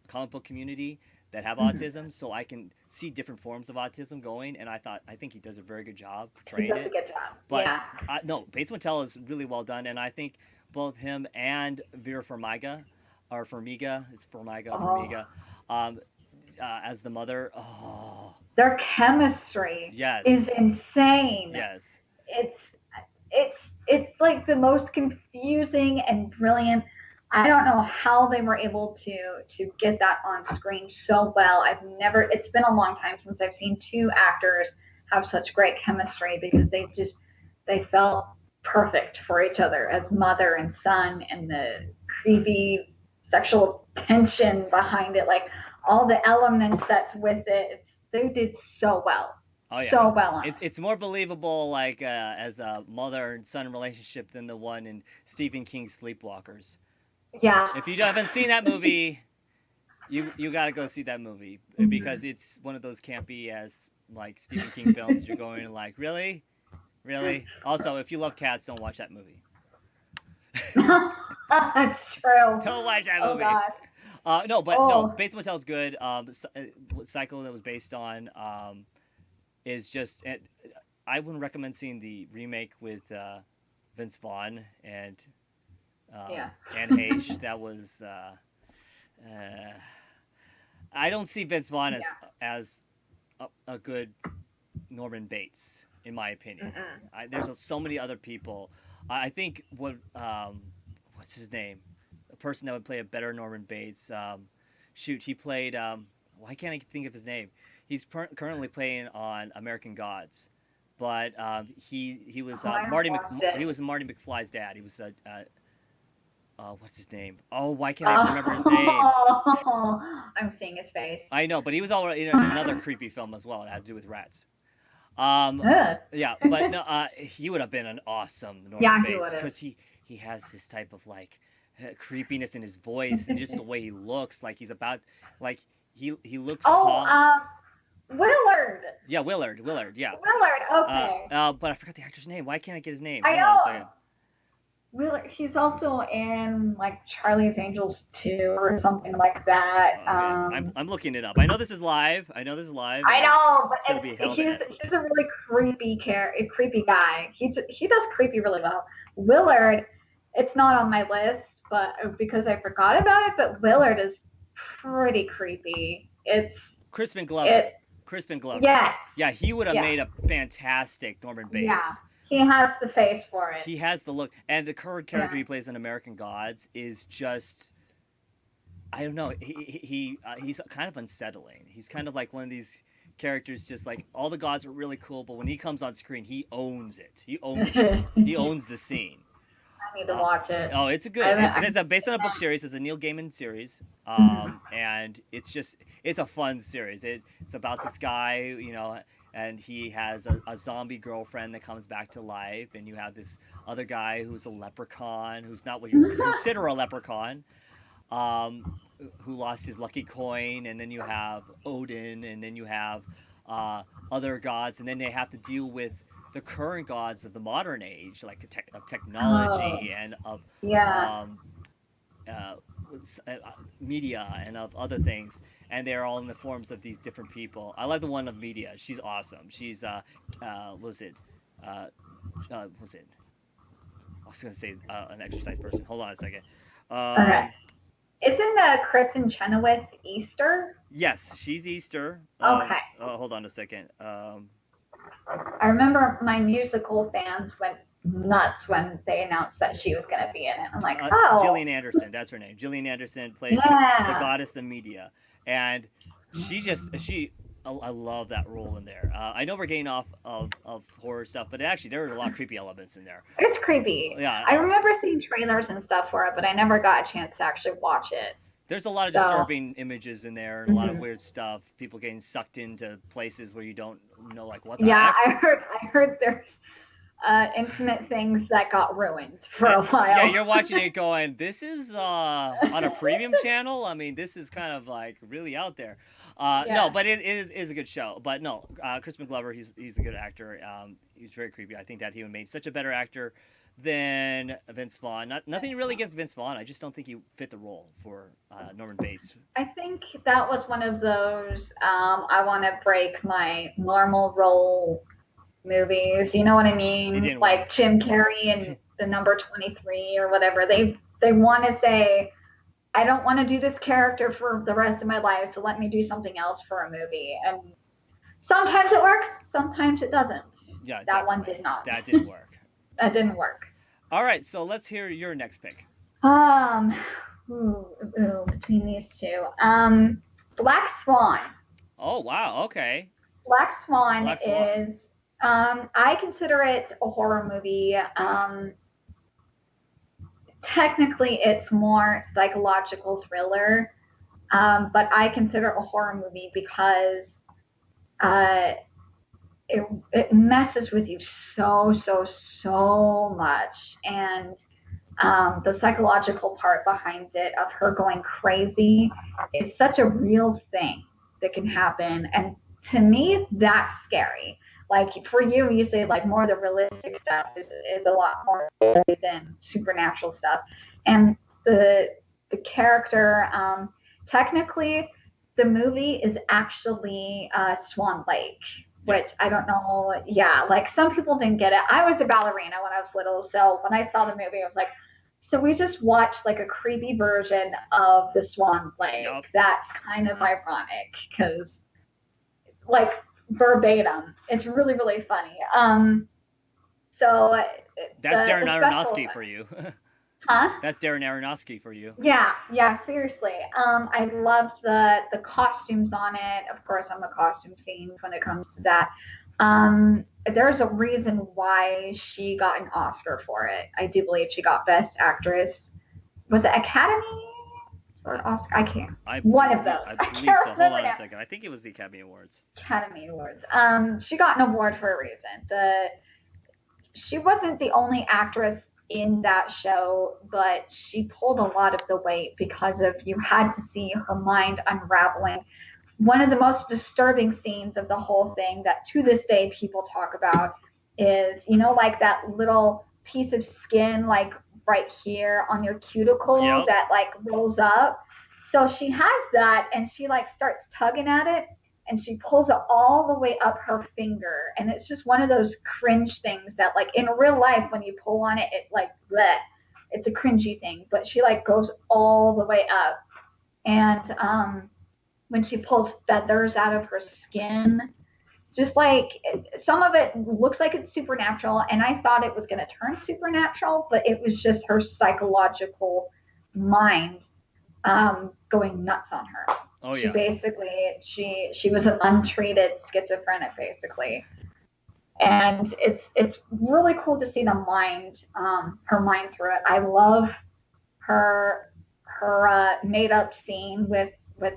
comic book community, that have Mm-hmm. autism. So I can see different forms of autism going, and I think he does a very good job He portraying does a it. good job. But Yeah. no, Bates Motel is really well done, and I think both him and Vera Farmiga, or Farmiga, it's Oh, Farmiga, as the mother. Oh, their chemistry is yes, insane. yes. It's it's like the most confusing and brilliant. I don't know how they were able to get that on screen so well. I've never. It's been a long time since I've seen two actors have such great chemistry because they felt perfect for each other as mother and son, and the creepy sexual tension behind it, like all the elements that's with it. They did Oh yeah, so well on it. it's more believable like as a mother and son relationship than the one in Stephen King's Sleepwalkers. Yeah. If you haven't seen that movie, you got to go see that movie because Mhm. it's one of those campy as like Stephen King films. You're going like, really, really. Also, if you love cats, don't watch that movie. That's true. Don't watch that Oh movie. God. No, but no, Oh Bates Motel is good. What Cycle that was based on is just. I wouldn't recommend seeing the remake with Vince Vaughn and yeah. Anne Heche. That was. Uh, I don't see Vince Vaughn Yeah. as a good Norman Bates, in my opinion. Mm-mm. There's so many other people. I think what's his name? A person that would play a better Norman Bates. Shoot, he played. Why can't I think of his name? He's currently playing on American Gods, but he was Oh, I haven't watched it. He was Marty McFly's dad. He was what's his name? Oh, why can't I remember his name? Oh, I'm seeing his face. I know, but he was already in another creepy film as well. It had to do with rats. Um, Ugh. yeah, but no, he would have been an awesome Norman Yeah, he Bates would have. because he has this type of like creepiness in his voice and just the way he looks. Like he's about like he looks Oh, calm. Willard. Yeah, Willard. Yeah. Willard. Okay. But I forgot the actor's name. Why can't I get his name? I Hold on a know. second. Willard, he's also in like Charlie's Angels 2 or something like that. Okay, I'm looking it up. I know this is live. I know this is live, I and know, but it's gonna be held at. he's a really creepy guy. He does creepy really well. Willard, it's not on my list, but because I forgot about it. But Willard is pretty creepy. Crispin Glover. It Crispin Glover. yes, Yeah, he would have yeah, made a fantastic Norman yeah. Bates. He has the face for it. He has the look, and the current character Yeah. he plays in American Gods is just. I don't know. He's kind of unsettling. He's kind of like one of these characters. Just like all the gods are really cool, but when he comes on screen, he owns it. He owns the scene. I need to Uh, watch it. oh, it's a good. It's based on a book series. It's a Neil Gaiman series, Mhm. and it's a fun series. It's about this guy, and he has a zombie girlfriend that comes back to life, and you have this other guy who's a leprechaun, who's not what you consider a leprechaun, who lost his lucky coin, and then you have Odin, and then you have other gods, and then they have to deal with the current gods of the modern age, like of technology and of Yeah. um, uh, media and of other things, and they're all in the forms of these different people. I like the one of media. She's awesome. She's was it was it? I was gonna say an exercise person. Hold on a second. Okay. Isn't Kristen Chenoweth Easter? Yes, she's Easter. Okay. Hold on a second. I remember my musical fans went nuts when they announced that she was going to be in it. I'm like, oh. Gillian Anderson, that's her name. Gillian Anderson plays the goddess of media, and I love that role in there. I know we're getting off of horror stuff, but actually there was a lot of creepy elements in there. It's creepy. Yeah, I remember seeing trailers and stuff for it, but I never got a chance to actually watch it. There's a lot of disturbing images in there, and a lot of weird stuff. People getting sucked into places where you don't know, like, what the heck? I heard there's intimate things that got ruined for a while. Yeah, you're watching it going, this is on a premium channel? I mean, this is kind of like really out there. No, but it is a good show. But no, Crispin Glover, he's a good actor. He's very creepy. I think that he made such a better actor than Vince Vaughn. Nothing really against Vince Vaughn. I just don't think he fit the role for Norman Bates. I think that was one of those I want to break my normal role movies. You know what I mean? Like work. Jim Carrey and the number 23 or whatever. They want to say, I don't want to do this character for the rest of my life, so let me do something else for a movie. And sometimes it works, sometimes it doesn't. Yeah, that one did not. That didn't work. That didn't work. All right, so let's hear your next pick. Between these two. Black Swan. Oh, wow, okay. Black Swan is, I consider it a horror movie. Technically, it's more psychological thriller, but I consider it a horror movie because it messes with you so much, and the psychological part behind it of her going crazy is such a real thing that can happen, and to me that's scary. Like for you say like more the realistic stuff is a lot more scary than supernatural stuff, and the character technically the movie is actually Swan Lake, which I don't know. Yeah, like some people didn't get it. I was a ballerina when I was little, so when I saw the movie, I was like, so we just watched like a creepy version of the Swan Lake. Yep. That's kind of ironic because, like verbatim, it's really funny. So that's Darren Aronofsky for you. Huh? That's Darren Aronofsky for you. Yeah, seriously. I loved the costumes on it. Of course, I'm a costume fiend when it comes to that. There's a reason why she got an Oscar for it. I do believe she got Best Actress. Was it Academy or Oscar? I can't. One of those. I believe so. Hold on a second. I think it was the Academy Awards. Academy Awards. She got an award for a reason. She wasn't the only actress in that show, but she pulled a lot of the weight because of you had to see her mind unraveling. One of the most disturbing scenes of the whole thing that to this day people talk about is, like that little piece of skin like right here on your cuticle Yep. that like rolls up. So she has that and she like starts tugging at it and she pulls it all the way up her finger. And it's just one of those cringe things that like in real life when you pull on it, it like bleh, it's a cringy thing. But she like goes all the way up. And when she pulls feathers out of her skin, just like some of it looks like it's supernatural, and I thought it was going to turn supernatural, but it was just her psychological mind going nuts on her. Oh She yeah. basically she was an untreated schizophrenic basically, and it's really cool to see the mind her mind through it. I love her made up scene with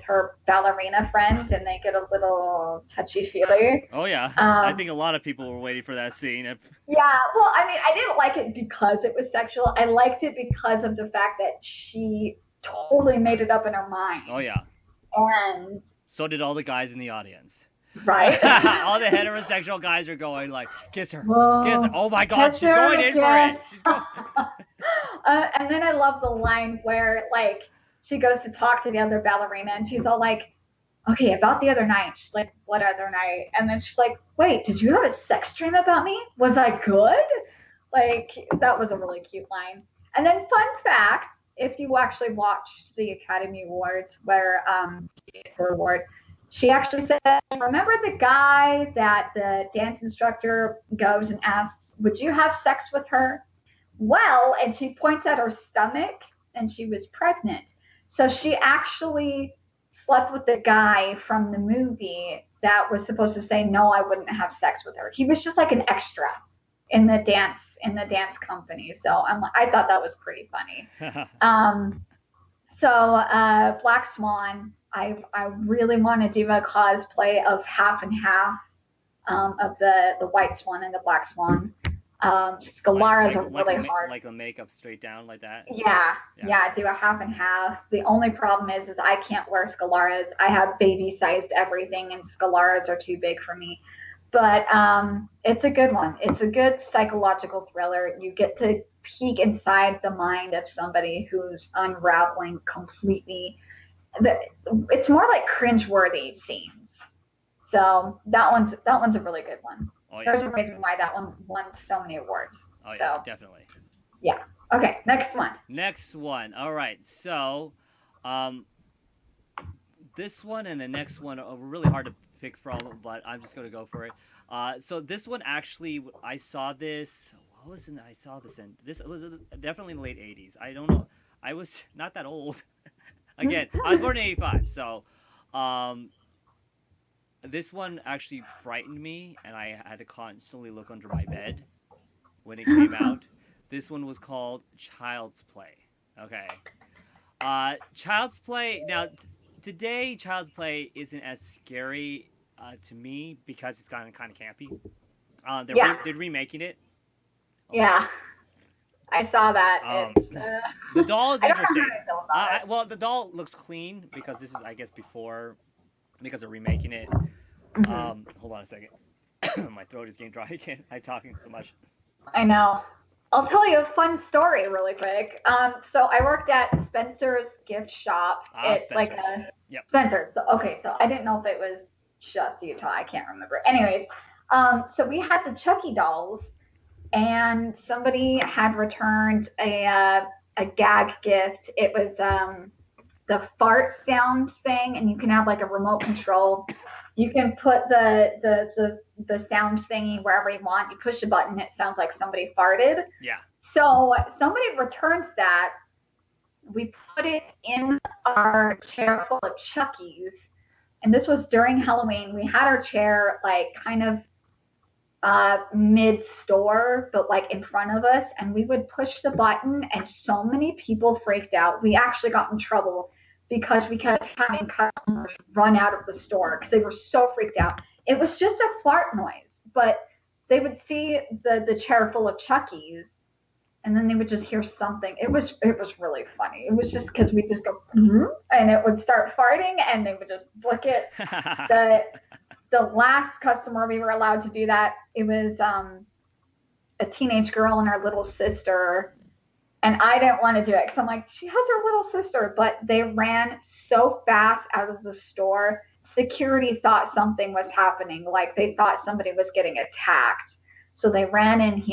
her ballerina friend, and they get a little touchy feely. Oh yeah. I think a lot of people were waiting for that scene. Yeah, well, I mean, I didn't like it because it was sexual. I liked it because of the fact that she totally made it up in her mind. Oh yeah. And So did all the guys in the audience. right. All the heterosexual guys are going like, kiss her, Whoa, kiss her. Oh my God, kiss she's her going in for again. it. She's going. And then I love the line where like she goes to talk to the other ballerina and she's all like, okay, about the other night. She's like, what other night? And then she's like, wait, did you have a sex dream about me? Was I good? Like, that was a really cute line. And then, fun fact, if you actually watched the Academy Awards where she gets her award, she actually said, remember the guy that the dance instructor goes and asks, would you have sex with her? Well, and she points at her stomach and she was pregnant. So she actually slept with the guy from the movie that was supposed to say no, I wouldn't have sex with her. He was just like an extra in the dance company. So I thought that was pretty funny. Black Swan, I really want to do a cosplay of half and half of the White Swan and the Black Swan. Scalaras are really hard. Like the makeup straight down like that. Yeah, do a half and half. The only problem is I can't wear Scalaras. I have baby sized everything, and Scalaras are too big for me. But it's a good one. It's a good psychological thriller. You get to peek inside the mind of somebody who's unraveling completely. It's more like cringeworthy scenes. So that one's a really good one. Oh, yeah. There's a reason why that one won so many awards. Oh, yeah, definitely. Yeah. Okay, next one. Next one. All right. So, this one and the next one are really hard to pick from, but I'm just going to go for it. So this one actually, I saw this. What was it? I saw this in. This was definitely in the late 80s. I don't know. I was not that old. Again, I was born in 85. So, this one actually frightened me, and I had to constantly look under my bed when it came out. This one was called Child's Play. Okay. Child's Play. Now, today, Child's Play isn't as scary to me because it's kind of campy. They're remaking it. Yeah. I saw that. The doll is interesting. Well, the doll looks clean because this is, I guess, because they're remaking it. Mm-hmm. Hold on a second. My throat is getting dry again. I'm talking so much. I know. I'll tell you a fun story really quick. So I worked at Spencer's gift shop. Spencer's. Yep. Spencer's. So I didn't know if it was just Utah. I can't remember. Anyways, so we had the Chucky dolls, and somebody had returned a gag gift. It was the fart sound thing, and you can have like a remote control. You can put the sound thingy wherever you want. You push a button, it sounds like somebody farted. Yeah. So somebody returned that. We put it in our chair full of Chuckies, and this was during Halloween. We had our chair like kind of mid-store, but like in front of us, and we would push the button, and so many people freaked out. We actually got in trouble because we kept having customers run out of the store because they were so freaked out. It was just a fart noise, but they would see the chair full of Chuckies, and then they would just hear something. It was really funny. It was just because we just go, and it would start farting, and they would just book it. The last customer we were allowed to do that, it was a teenage girl and her little sister. And I didn't want to do it because I'm like, she has her little sister. But they ran so fast out of the store. Security thought something was happening. Like they thought somebody was getting attacked. So they ran in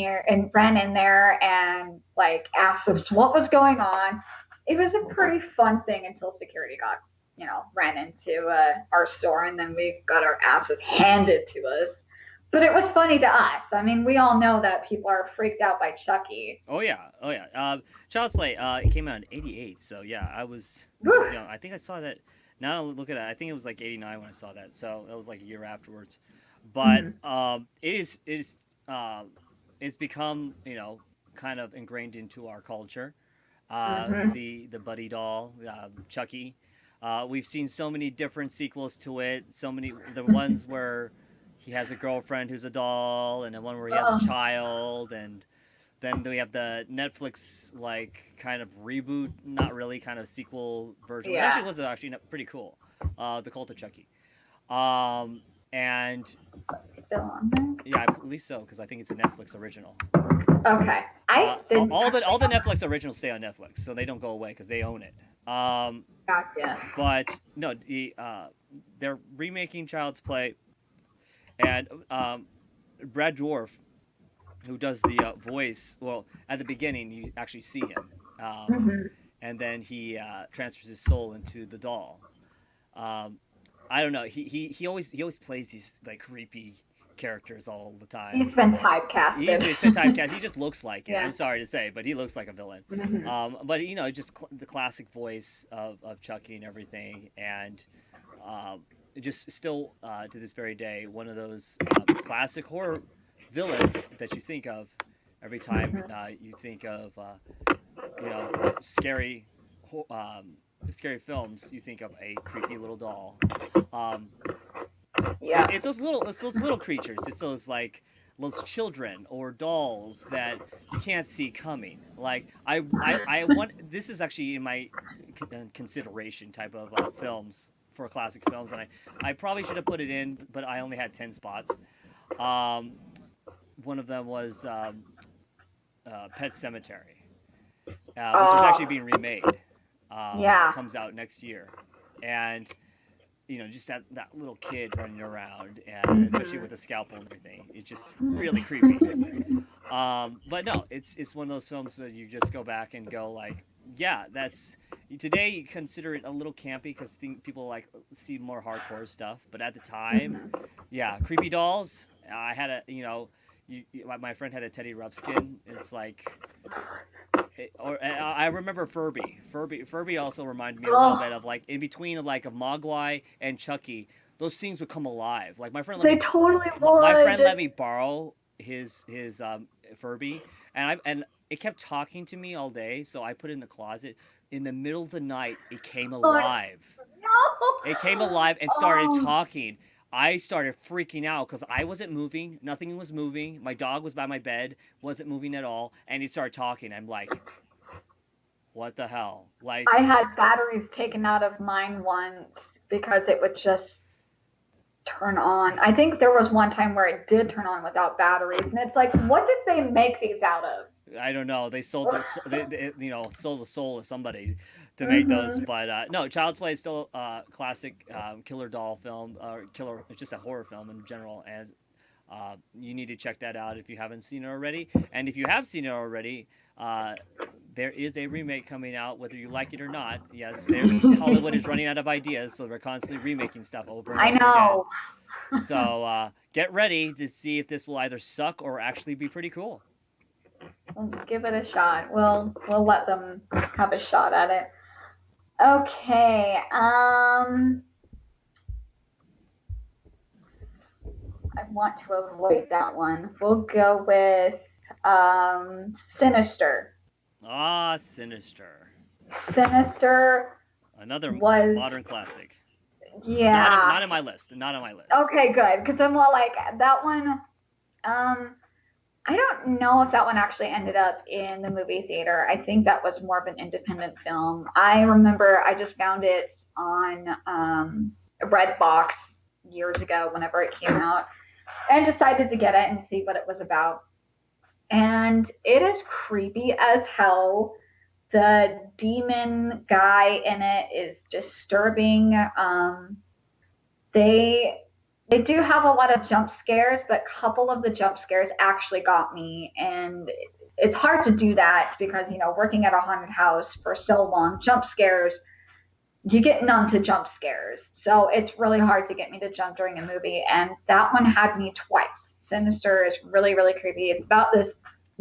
there and like asked us what was going on. It was a pretty fun thing until security got, ran into our store, and then we got our asses handed to us. But it was funny to us. I mean, we all know that people are freaked out by Chucky. Oh yeah, oh yeah. Child's Play. It came out in '88, so yeah, I was young. I think I saw that. Now I look at it, I think it was like '89 when I saw that. So that was like a year afterwards. But it's become kind of ingrained into our culture. The Buddy doll, Chucky. We've seen so many different sequels to it. So many the ones where he has a girlfriend who's a doll, and the one where he has a child, and then we have the Netflix like kind of reboot, not really, kind of sequel version, which actually was actually pretty cool. The Cult of Chucky, and still on there? Yeah, I believe so because I think it's a Netflix original. Okay, all the Netflix originals stay on Netflix, so they don't go away because they own it. Gotcha. But no, they're remaking Child's Play, and Brad Dwarf, who does the voice. Well, at the beginning, you actually see him, and then he transfers his soul into the doll. I don't know. He always plays these like creepy characters all the time. He's been typecasted. He's been typecast. He just looks like it. Yeah. I'm sorry to say, but he looks like a villain. But just the classic voice of Chucky and everything, and just still to this very day, one of those classic horror villains that you think of every time you think of scary films. You think of a creepy little doll. It's those little creatures. It's those children or dolls that you can't see coming. Like I want. This is actually in my consideration type of films for classic films, and I probably should have put it in, but I only had 10 spots. One of them was Pet Cemetery, which is actually being remade. Comes out next year, and just that little kid running around, and especially with a scalpel and everything, it's just really creepy. But no, it's one of those films that you just go back and go like, yeah, that's today you consider it a little campy because people like see more hardcore stuff, but at the time, yeah, creepy dolls. I had my friend had a Teddy Ruxpin. It's like. I remember Furby. Furby also reminded me a little bit of like in between of like of Mogwai and Chucky. Those things would come alive. Like my friend. Totally would. My friend let me borrow his Furby, and it kept talking to me all day. So I put it in the closet. In the middle of the night, it came alive. No. It came alive and started talking. I started freaking out because I wasn't moving. Nothing was moving. My dog was by my bed, wasn't moving at all, and he started talking. I'm like, what the hell? Like I had batteries taken out of mine once because it would just turn on. I think there was one time where it did turn on without batteries, and it's like, what did they make these out of? I don't know. They sold sold the soul of somebody to make those, but no, Child's Play is still a classic killer doll film, or killer. It's just a horror film in general, and you need to check that out if you haven't seen it already. And if you have seen it already, there is a remake coming out, whether you like it or not. Yes, Hollywood is running out of ideas, so they're constantly remaking stuff over and over again. So get ready to see if this will either suck or actually be pretty cool. We'll give it a shot. We'll let them have a shot at it. Okay. I want to avoid that one. We'll go with Sinister. Sinister. Sinister. Another modern classic. Yeah. Not on my list. Not on my list. Okay, good. Because I'm more like that one. I don't know if that one actually ended up in the movie theater. I think that was more of an independent film. I remember I just found it on Redbox years ago whenever it came out, and decided to get it and see what it was about. and it is creepy as hell. The demon guy in it is disturbing. They they do have a lot of jump scares, but a couple of the jump scares actually got me, and it's hard to do that because working at a haunted house for so long, jump scares, you get numb to jump scares, so it's really hard to get me to jump during a movie, and that one had me twice. Sinister is really, really creepy. It's about this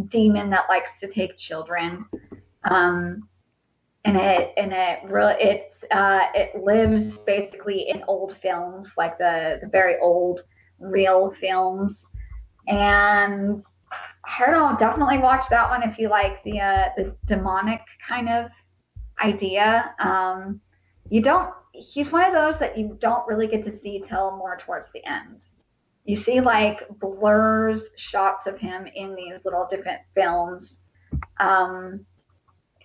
demon that likes to take children. um, it lives basically in old films, like the very old real films. And I don't know, definitely watch that one if you like the demonic kind of idea. You don't He's one of those that you don't really get to see till more towards the end. You see like blurs shots of him in these little different films. um,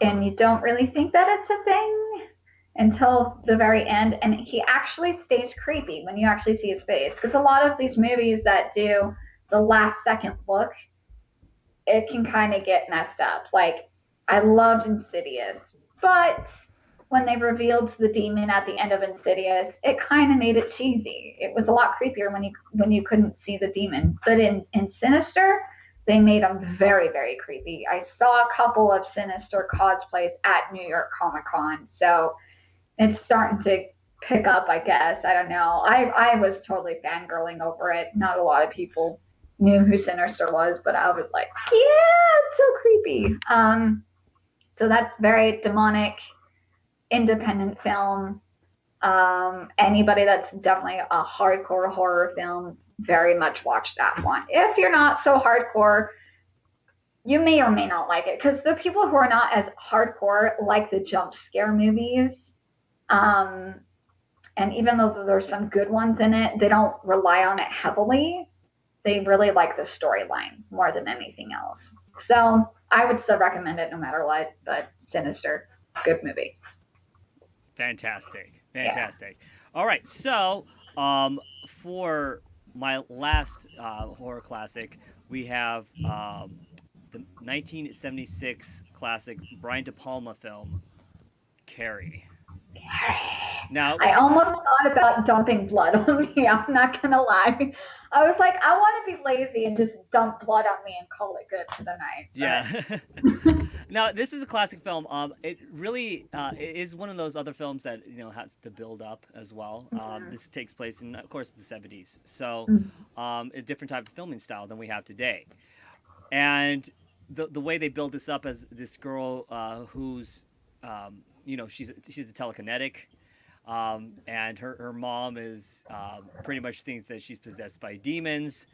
and you don't really think that it's a thing until the very end. And he actually stays creepy when you actually see his face, because a lot of these movies that do the last second look, it can kind of get messed up. Like, I loved Insidious, but when they revealed the demon at the end of Insidious, it kind of made it cheesy. It was a lot creepier when you couldn't see the demon. But in Sinister, they made them very, very creepy. I saw a couple of Sinister cosplays at New York Comic Con, so it's starting to pick up, I guess. I don't know. I was totally fangirling over it. Not a lot of people knew who Sinister was, but I was like, yeah, it's so creepy. So that's very demonic, independent film. Anybody that's definitely a hardcore horror film, very much watch that one. If you're not so hardcore, you may or may not like it, because the people who are not as hardcore like the jump scare movies. And even though there's some good ones in it, they don't rely on it heavily. They really like the storyline more than anything else. So I would still recommend it no matter what, but Sinister, good movie. Fantastic. Yeah. All right, so for my last horror classic, we have the 1976 classic Brian De Palma film, Carrie. Now, I almost thought about dumping blood on me. I'm not gonna lie. I was like, I want to be lazy and just dump blood on me and call it good for the night. yeah. Now, this is a classic film. It really it is one of those other films that has to build up as well. This takes place in, of course, the 70s, so a different type of filming style than we have today. And the way they build this up as this girl who's she's a telekinetic. And her mom is pretty much thinks that she's possessed by demons.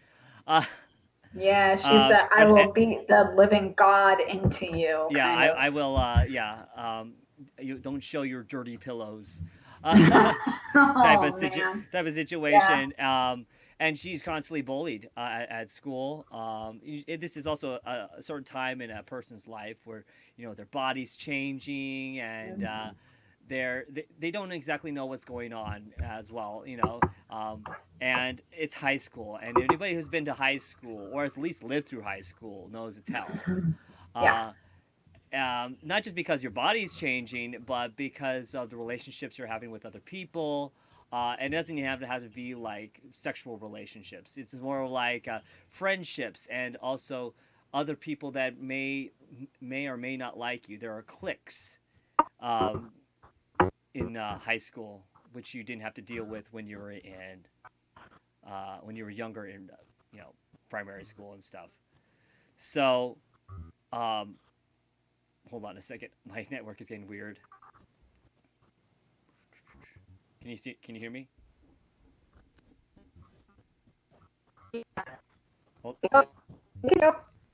Yeah, she's I will beat the living God into you. Yeah, I will. You don't show your dirty pillows. Type of situation. Yeah. And she's constantly bullied at school. This is also a sort of time in a person's life where their body's changing, and they don't exactly know what's going on as well, and it's high school, and anybody who's been to high school or at least lived through high school knows it's hell. Yeah. Not just because your body's changing, but because of the relationships you're having with other people. And it doesn't even have to be like sexual relationships. It's more like friendships, and also other people that may or may not like you. There are cliques in high school, which you didn't have to deal with when you were younger in primary school and stuff. So hold on a second, my network is getting weird. Can you hear me?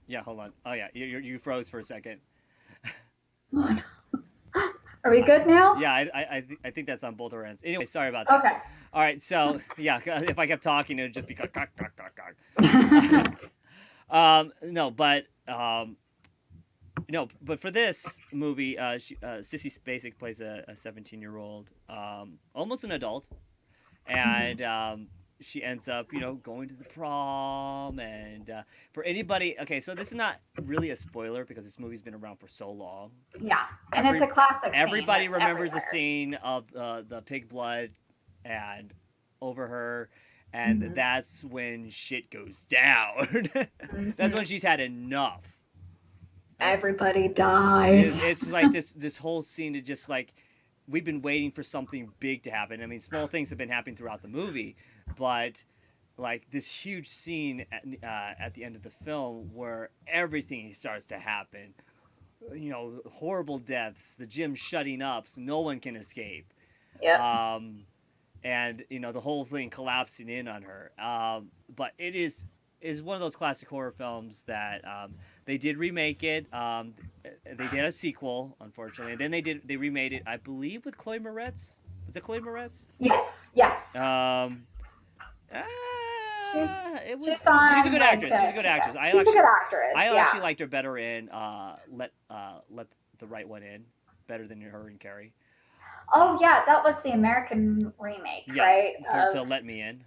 Yeah, hold on. Oh yeah, you froze for a second. Are we good now? Yeah, I think that's on both our ends. Anyway, sorry about that. Okay. All right, so yeah, if I kept talking, it would just be no, but for this movie, Sissy plays a 17-year-old, almost an adult, and she ends up, going to the prom. And for anybody, okay, so this is not really a spoiler because this movie's been around for so long. Yeah, and it's Every a classic scene everybody that's remembers the everywhere. scene of the pig blood and over her, and Hmm. that's when shit goes down. That's when Hmm. she's had enough. And Everybody dies. it's like this whole scene is just like we've been waiting for something big to happen. I mean, small things have been happening throughout the movie, but like this huge scene at the end of the film where everything starts to happen. Horrible deaths, the gym shutting up so no one can escape. Yep. Um, and the whole thing collapsing in on her. But it is one of those classic horror films that they did remake it. They did a sequel, unfortunately, and then they remade it, I believe, with Chloe Moretz. Was it Chloe Moretz? Yes. Yes. Um, She's it was. she's She's a on good like actress. She's a good yeah. actress. She's a good actress. I Yeah. actually liked her better in Let the Right One In, better than her and Carrie. Oh yeah, that was the American remake, Yeah, right? for to Let Me In.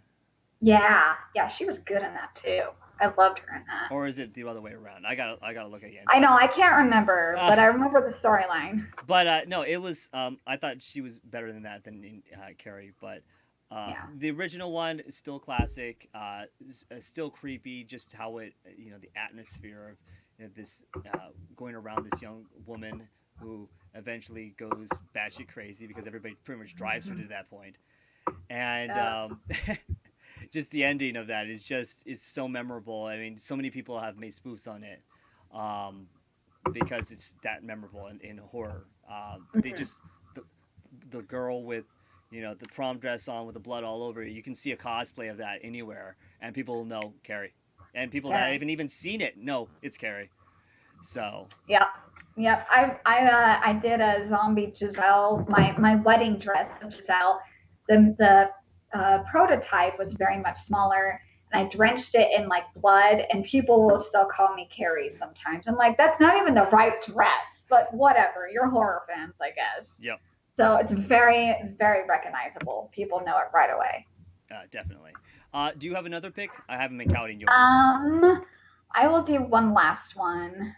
Yeah, yeah, she was good in that too. I loved her in that. Or is it the other way around? I gotta look again. I know, I can't remember, Uh, but I remember the storyline. but no, it was. I thought she was better than that than in, Carrie. But Yeah. the original one is still classic. Still creepy. Just how it, the atmosphere of this going around this young woman who eventually goes batshit crazy because everybody pretty much drives her Mhm. to that point. And Yeah. just the ending of that is so memorable. I mean, so many people have made spoofs on it because it's that memorable in horror. They Mhm. just the girl with the prom dress on with the blood all over it. You can see a cosplay of that anywhere, and people will know Carrie, and people that Carrie. haven't even seen it know it's Carrie. So Yep. Yep. I did a zombie Giselle, my wedding dress of Giselle. The prototype was very much smaller, and I drenched it in like blood, and people will still call me Carrie sometimes. I'm like, that's not even the right dress, but whatever. You're horror fans, I guess. yep, So it's very, very recognizable. People know it right away. definitely. Do you have another pick? I haven't been counting yours. Um, I will do one last one.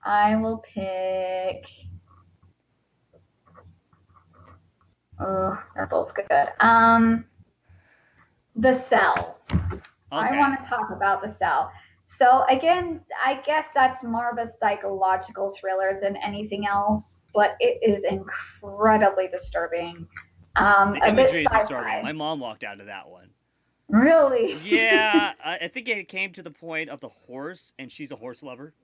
I will pick. Oh, they're both good. The Cell. I Okay. want to talk about The Cell. So again, I guess that's more of a psychological thriller than anything else, but it is incredibly disturbing. The A bit imagery is disturbing. My sci-fi. mom walked out of that one. Really? Yeah, I think it came to the point of the horse, and she's a horse lover,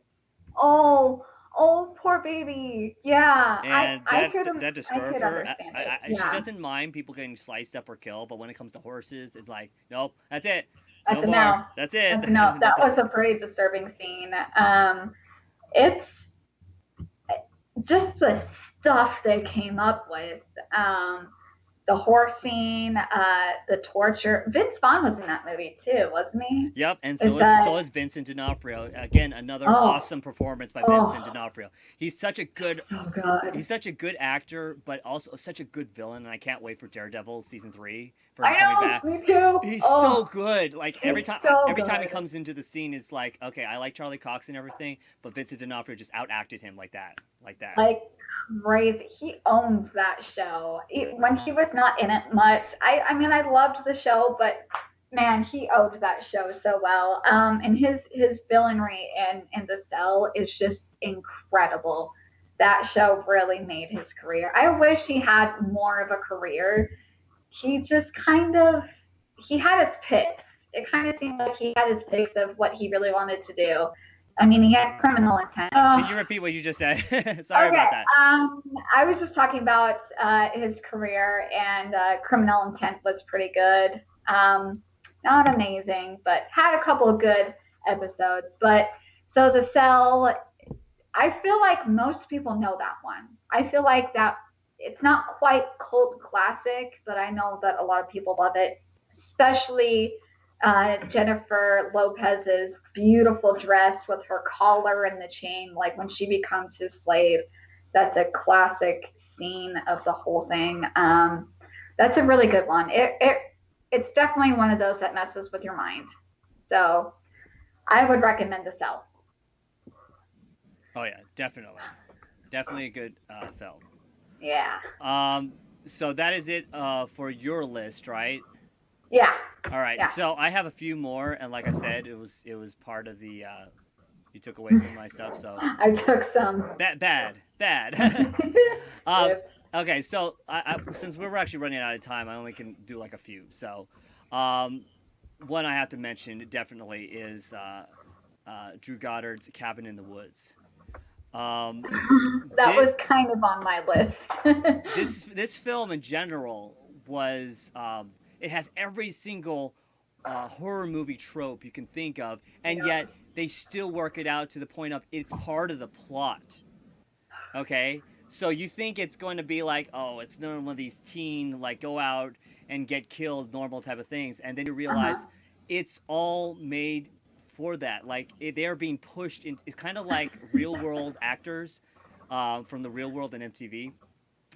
Oh, oh, poor baby. Yeah, and that I disturbed could her. understand it. She Yeah, doesn't mind people getting sliced up or killed, but when it comes to horses, it's like, nope, that's it, no that's a more, no. that's it, That's a no. That that's it. was a pretty disturbing scene. It's just the stuff they came up with. The horse scene, the torture. Vince Vaughn was in that movie too, wasn't he? Yep, and Is so that? is Vincent D'Onofrio. Again, another Oh, awesome performance by Vincent oh, D'Onofrio. He's such a good so good. he's such a good actor, but also such a good villain, and I can't wait for Daredevil season 3 for him I coming back. know. Me too. He's so Oh, good. Like he's so every time he good. comes into the scene, it's like, okay, I like Charlie Cox and everything, but Vincent D'Onofrio just outacted him like that. Like crazy. He owns that show. When he was not in it much, I mean, I loved the show, but man, he owed that show so well. And his villainry in The Cell is just incredible. That show really made his career. I wish he had more of a career. He just kind of he had his picks. It kind of seemed like he had his picks of what he really wanted to do. I mean, he had Criminal Intent. Can Oh, you repeat what you just said? Sorry okay. about that. I was just talking about his career, and Criminal Intent was pretty good. Not amazing, but had a couple of good episodes. But so The Cell, I feel like most people know that one. I feel like that it's not quite cult classic, but I know that a lot of people love it, especially Jennifer Lopez's beautiful dress with her collar and the chain, like when she becomes his slave. That's a classic scene of the whole thing. That's a really good one. it's definitely one of those that messes with your mind. So I would recommend The Cell. Oh yeah, definitely a good film. Yeah. Um, so that is it for your list, right? Yeah. All right. Yeah. So I have a few more, and like I said, it was part of the you took away some of my stuff, so I took some. bad. um, Oops. okay, so since we're actually running out of time, I only can do like a few. So, um, one I have to mention definitely is Drew Goddard's Cabin in the Woods. Um, That this, was kind of on my list. this film in general was it has every single horror movie trope you can think of, and Yeah. yet they still work it out to the point of it's part of the plot. Okay, so you think it's going to be like, oh, it's none one of these teen like go out and get killed normal type of things, and then you Uh-huh. realize it's all made for that. Like they are being pushed in. It's kind of like real world actors from the real world and MTV.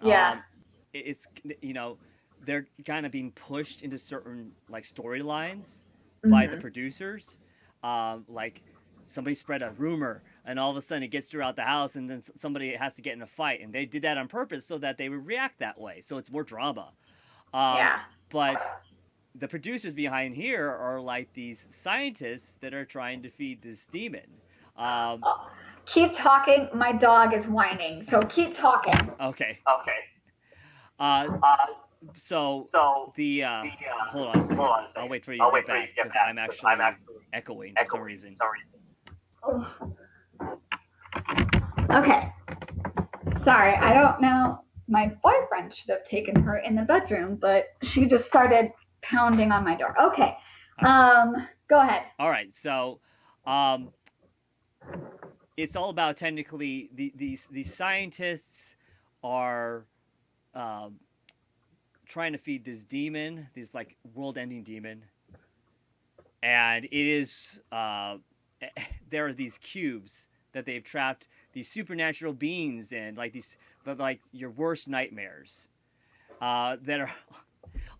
Yeah. Um, it's they're kind of being pushed into certain like storylines by the Mm-hmm. producers, like somebody spread a rumor and all of a sudden it gets throughout the house and then somebody has to get in a fight, and they did that on purpose so that they would react that way, so it's more drama. um, Yeah. but the producers behind here are like these scientists that are trying to feed this demon. um, Oh, keep talking. My dog is whining, so keep talking. okay. Okay. uh, Uh, so so the the hold on a hold second, on a I'll second. wait for you to I'll get wait for you back to get because back I'm because I'm actually actually echoing for some echoing reason. for some reason. Okay. Sorry, I don't know. My boyfriend should have taken her in the bedroom, but she just started pounding on my door. Okay. Go ahead. All right, so um, it's all about technically these scientists are um, trying to feed this demon, this like world-ending demon, and it is there are these cubes that they've trapped these supernatural beings in, like these like your worst nightmares, that are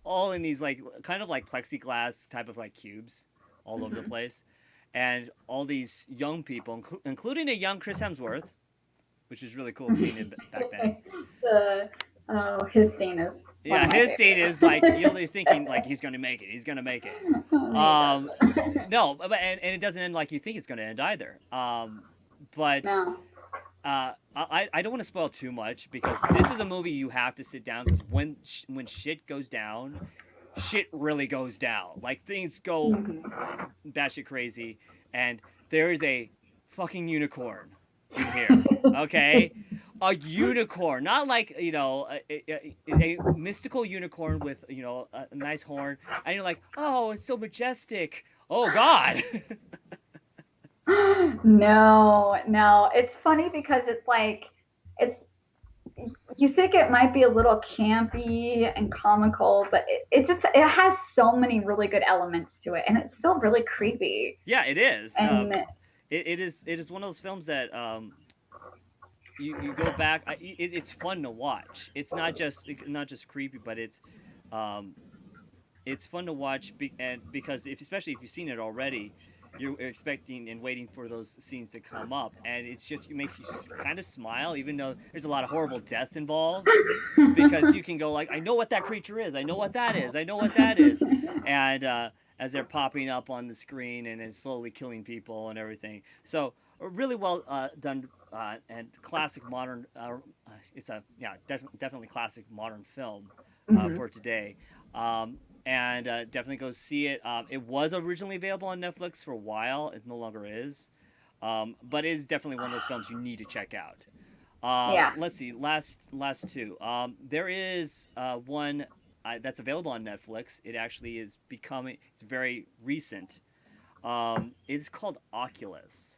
all in these like kind of like plexiglass type of like cubes all over the Mm-hmm. place, and all these young people, including a young Chris Hemsworth, which is really cool seeing him back then. His scene is one Yeah, of my his scene favorites. is like you're always thinking like he's gonna make it, he's gonna make it. He Um, doesn't. no, but and it doesn't end like you think it's gonna end either. But No. I don't want to spoil too much because this is a movie you have to sit down, because when shit goes down, shit really goes down. Like things go Mm-hmm. batshit crazy, and there is a fucking unicorn in here. Okay, a unicorn, not like a mystical unicorn with a nice horn, and you're like, oh, it's so majestic. Oh God. No, no. It's funny because it's like it's you think it might be a little campy and comical, but it has so many really good elements to it, and it's still really creepy. Yeah, it is. And It is one of those films that you go back. It's fun to watch. It's not just creepy, but um, it's fun to watch, and because especially if you've seen it already, you're expecting and waiting for those scenes to come up, and it makes you kind of smile, even though there's a lot of horrible death involved, because you can go like, I know what that creature is, I know what that is, I know what that is, and as they're popping up on the screen and then slowly killing people and everything. So really well done, and classic modern. It's a definitely classic modern film mhm. for today. Um, and definitely go see it. It was originally available on Netflix for a while. It no longer is, but it is definitely one of those films you need to check out. Yeah. Let's see, last two. There is one that's available on Netflix. It actually is becoming. It's very recent. It's called Oculus.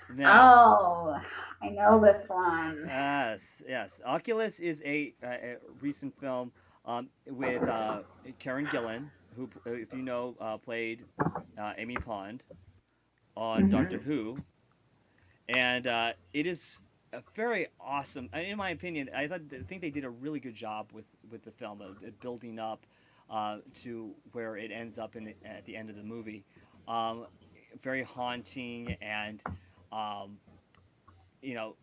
Now, Oh, I know this one. yes. Oculus is a recent film with Karen Gillan, who, if you know, played Amy Pond on Doctor Hmm. Who, and it is a very awesome. In my opinion, I think they did a really good job with the film, building up to where it ends up at the end of the movie. Um, Very haunting, and um, you know,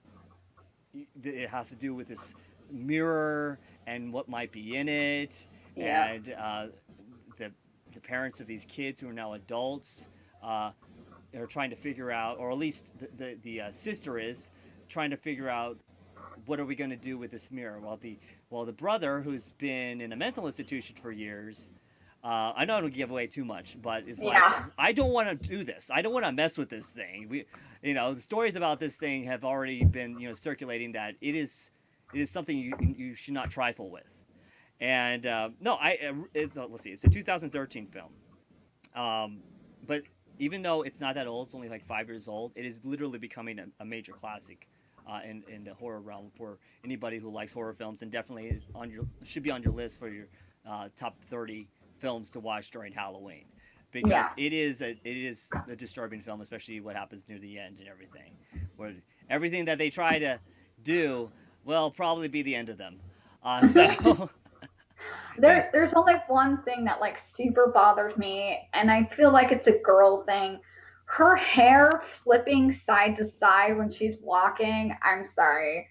it has to do with this mirror and what might be in it, Yeah. and the the parents of these kids who are now adults uh, are trying to figure out, or at least the sister is trying to figure out, what are we going to do with this mirror? While the brother, who's been in a mental institution for years, I know I don't give away too much, but it's like, Yeah. I don't want to do this. I don't want to mess with this thing. The stories about this thing have already been, circulating, that it is something you should not trifle with. And no, let's see, it's a 2013 film. But even though it's not that old, it's only like 5 years old. It is literally becoming a major classic in the horror realm for anybody who likes horror films, and definitely should be on your list for your top 30 films to watch during Halloween, because Yeah. it is a disturbing film, especially what happens near the end and everything, where everything that they try to do will probably be the end of them. So There's only one thing that like super bothers me, and I feel like it's a girl thing. Her hair flipping side to side when she's walking. I'm sorry.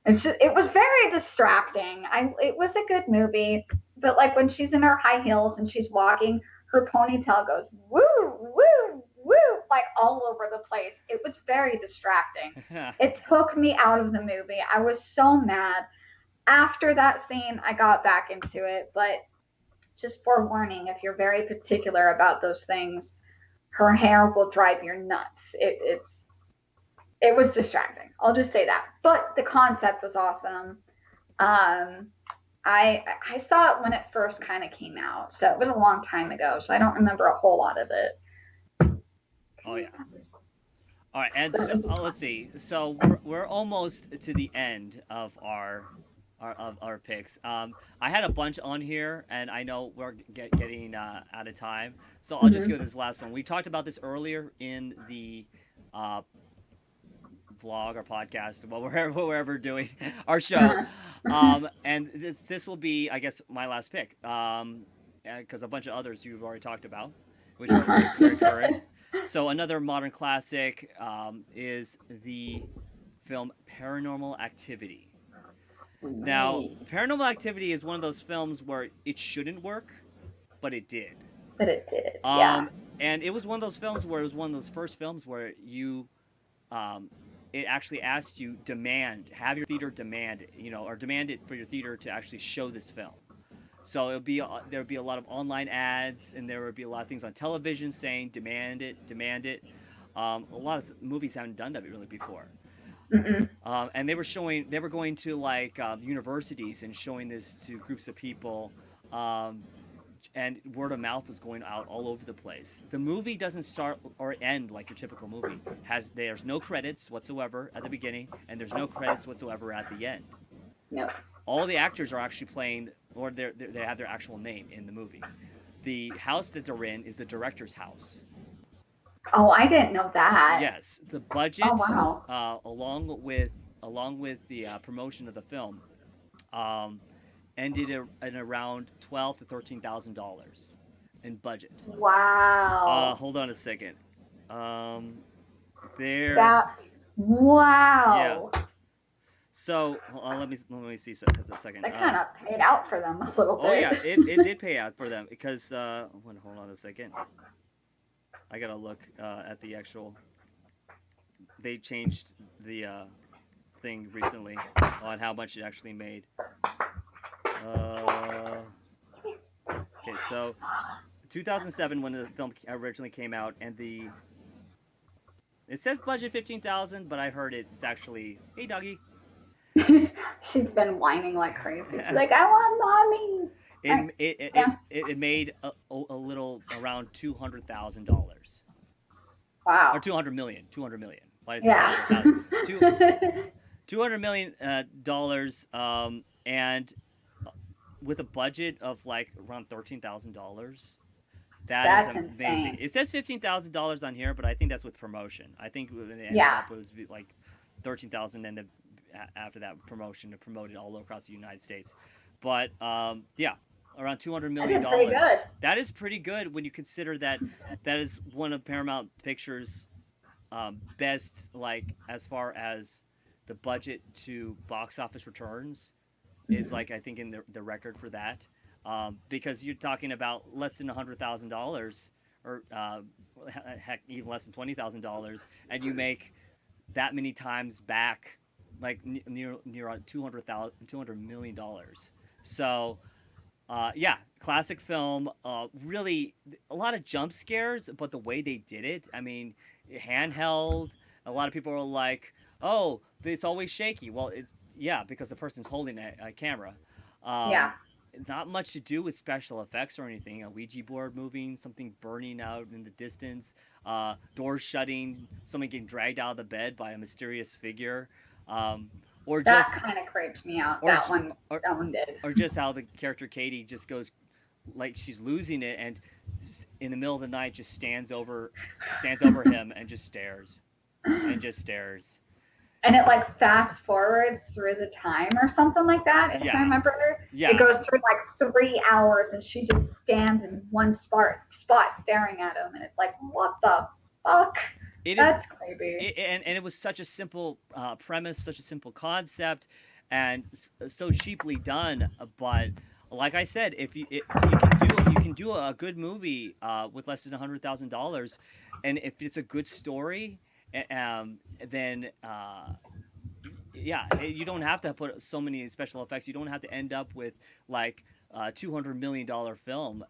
It was very distracting. It was a good movie, but like when she's in her high heels and she's walking, her ponytail goes woo woo woo like all over the place. It was very distracting. It took me out of the movie. I was so mad. After that scene, I got back into it, but just forewarning, if you're very particular about those things, her hair will drive you nuts. It was distracting. I'll just say that. But the concept was awesome. Um, I saw it when it first kind of came out, so it was a long time ago. So I don't remember a whole lot of it. Oh yeah. All right, and so, let's see. So we're almost to the end of our picks. I had a bunch on here, and I know we're getting out of time, so I'll just go to this last one. We talked about this earlier in the uh, vlog or podcast, well, wherever we're doing our show, and this will be, I guess, my last pick, because a bunch of others you've already talked about, which are very, very current. So another modern classic is the film Paranormal Activity. Now, Paranormal Activity is one of those films where it shouldn't work, but it did. But it did, yeah. And it was one of those films where it was one of those first films where it actually asked you have your theater demand it, or demand it for your theater to actually show this film. So there would be a lot of online ads, and there would be a lot of things on television saying demand it, demand it. A lot of movies haven't done that really before. And they were going to like universities and showing this to groups of people, and word of mouth was going out all over the place. The movie doesn't start or end like your typical movie. There's no credits whatsoever at the beginning, and there's no credits whatsoever at the end. No. All the actors are actually playing, or they have their actual name in the movie. The house that they're in is the director's house. Oh, I didn't know that. Yes, the budget, Oh, wow. along with the promotion of the film, ended at around $12,000 to $13,000 in budget. Wow. Hold on a second. Wow. Yeah. So let me see a second. That kind of paid out for them a little bit. Oh yeah, it did pay out for them, because hold on a second. I gotta look at the actual. They changed the thing recently on how much it actually made. Okay, so 2007 when the film originally came out, and it says budget 15,000, but I heard it's actually, hey doggy. She's been whining like crazy. She's like, I want mommy. It made a little around $200,000. Wow. Or 200 million. Why did I Yeah. say $200 million, and with a budget of like around $13,000. That's is amazing. insane. It says $15,000 on here, but I think that's with promotion. I think when it ended up, it was like 13,000, and then after that promotion, to promote it all across the United States. But yeah, around $200 I million did pretty good. dollars. That is pretty good when you consider that that is one of Paramount Pictures' best, like as far as the budget to box office returns is Mhm. like I think in the record for that, because you're talking about less than $100,000 or heck even less than $20,000, and you make that many times back like near 200 million dollars. So yeah, classic film. Really, a lot of jump scares, but the way they did it, I mean, handheld. A lot of people are like, "Oh, it's always shaky." Well, it's yeah, because the person's holding a camera. Yeah. Um, not much to do with special effects or anything. A Ouija board moving, something burning out in the distance, doors shutting, someone getting dragged out of the bed by a mysterious figure, um, or That just kind of creeped me out. or or That one did. or just how the character Katie just goes like she's losing it and in the middle of the night just stands over him and just stares and just stares. And it like fast forwards through the time or something like that, if I Yeah, remember. It yeah. goes through like 3 hours and she just stands in one spot staring at him and it's like, what the fuck? It is, That's creepy. and it was such a simple premise, such a simple concept, and so cheaply done. But like I said, if you can do a good movie with less than $100,000, and if it's a good story, then yeah, you don't have to put so many special effects. You don't have to end up with like a $200 million film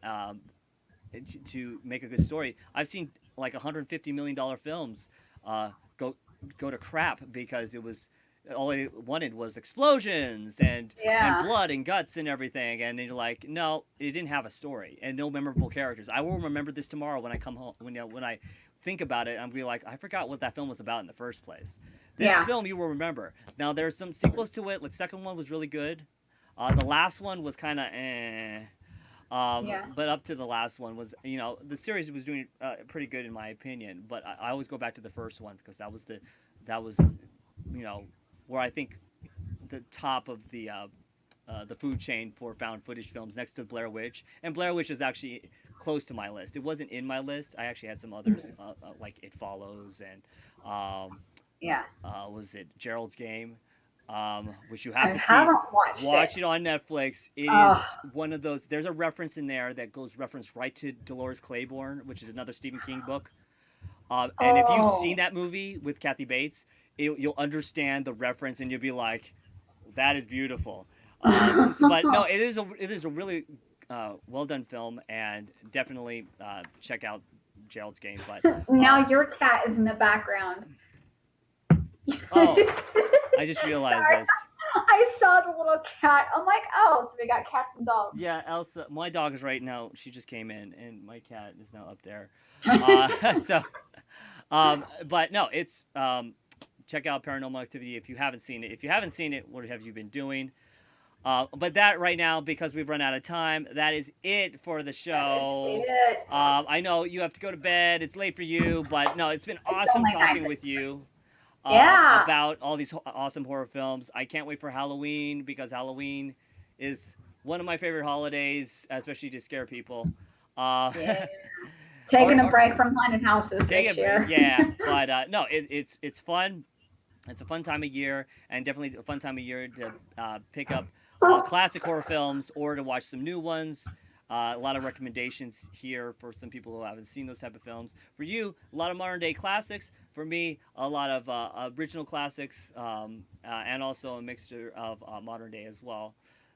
to make a good story. I've seen like $150 million films uh, go go to crap because it was all they wanted was explosions and Yeah. blood and guts and everything, and they're like, no, it didn't have a story and no memorable characters. I will remember this tomorrow when I come home when I think about it. I'm gonna be like, I forgot what that film was about in the first place. This Yeah. film you will remember. Now there's some sequels to it. Like the second one was really good. The last one was kind of eh. Yeah. But up to the last one was, the series was doing pretty good in my opinion. But I always go back to the first one because that was, you know, where I think the top of the food chain for found footage films next to Blair Witch. And Blair Witch is actually close to my list. It wasn't in my list. I actually had some others like It Follows and Yeah. was it Gerald's Game, which you have I to see. haven't watched Watch it. it on Netflix. It Oh, is one of those. There's a reference in there that goes reference right to Dolores Claiborne, which is another Stephen King book. And if you've seen oh, that movie with Kathy Bates, you'll understand the reference and you'll be like, "That is beautiful." But no, it is a really well done film, and definitely check out Gerald's Game. But uh, now your cat is in the background. oh, I just realized Sorry, this. I saw the little cat. I'm like, oh, so we got cats and dogs. Yeah, Elsa, my dog is right now. She just came in, and my cat is now up there. So, but no, it's check out Paranormal Activity if you haven't seen it. If you haven't seen it, what have you been doing? But that right now, because we've run out of time, that is it for the show. It. I know you have to go to bed. It's late for you, but no, it's been It's awesome only talking 9. with you Yeah. about all these awesome horror films. I can't wait for Halloween because Halloween is one of my favorite holidays, especially to scare people. Uh, Yeah. Taking a or break from haunted houses take this a break, year. yeah. But no, it's fun. It's a fun time of year, and definitely a fun time of year to pick up classic horror films or to watch some new ones. A lot of recommendations here for some people who haven't seen those type of films. For you, a lot of modern day classics. For me, a lot of original classics, and also a mixture of modern day as well.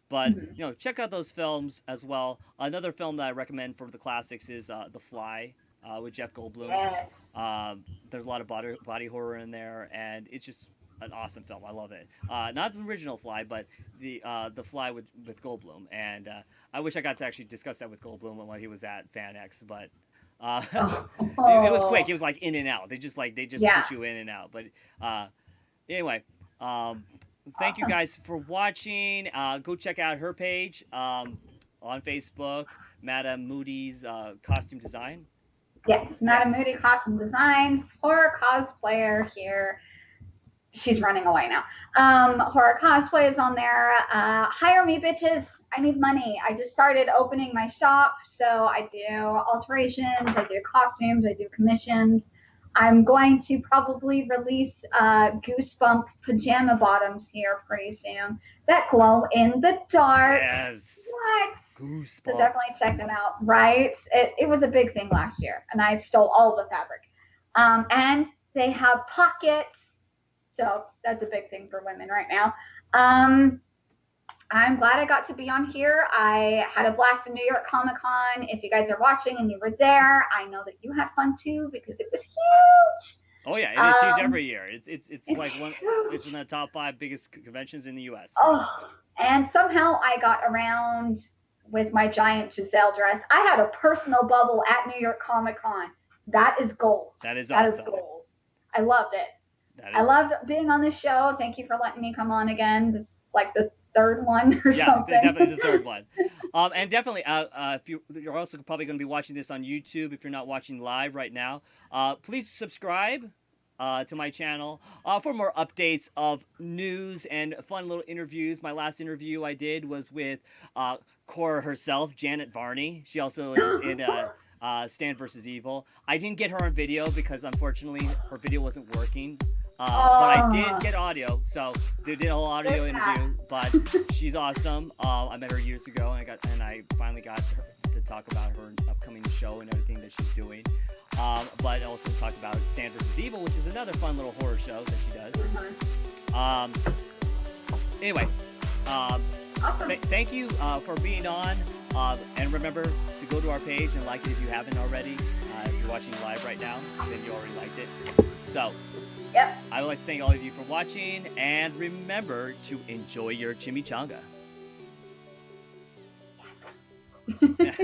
But Mhm. check out those films as well. Another film that I recommend for the classics is The Fly with Jeff Goldblum. Yes. There's a lot of body horror in there, and it's just an awesome film. I love it. Not the original Fly, but the Fly with Goldblum. And I wish I got to actually discuss that with Goldblum when he was at FanX, but it was quick. Oh. It was like in and out. They just Yeah. push you in and out. But anyway, thank you Awesome. guys for watching. Go check out her page on Facebook, Madame Moody's costume design. Yes. Yes. Madam Moody Costume Designs, horror cosplayer here. she's running away now. Horror cosplay is on there. Hire me, bitches. I need money. I just started opening my shop, so I do alterations, I do costumes, I do commissions. I'm going to probably release Goosebump pajama bottoms here pretty soon that glow in the dark. Yes. What? Goosebumps. So definitely check them out, right? It was a big thing last year, and I stole all the fabric. And they have pockets, so that's a big thing for women right now. I'm glad I got to be on here. I had a blast in New York Comic Con. If you guys are watching and you were there, I know that you had fun too because it was huge. Oh yeah, and it's huge every year. It's like one. Huge. It's in the top 5 biggest conventions in the U.S. Oh, and somehow I got around with my giant Giselle dress. I had a personal bubble at New York Comic Con. That is goals. That is awesome. That is goals. I loved it. I loved being on the show. Thank you for letting me come on again. This is like the third one or something. Yeah, definitely the third one. And definitely, if you're also probably going to be watching this on YouTube, if you're not watching live right now, please subscribe to my channel for more updates of news and fun little interviews. My last interview I did was with Cora herself, Janet Varney. She also is in Stand vs. Evil. I didn't get her on video because unfortunately her video wasn't working. But I did get audio, so they did a whole audio interview. But she's awesome. I met her years ago, and I finally got her to talk about her upcoming show and everything that she's doing. But also talked about Stand vs. Evil, which is another fun little horror show that she does. Anyway, awesome. Thank you for being on. And remember to go to our page and like it if you haven't already. If you're watching live right now, then you already liked it. So. Yep. I would like to thank all of you for watching, and remember to enjoy your chimichanga. Yes.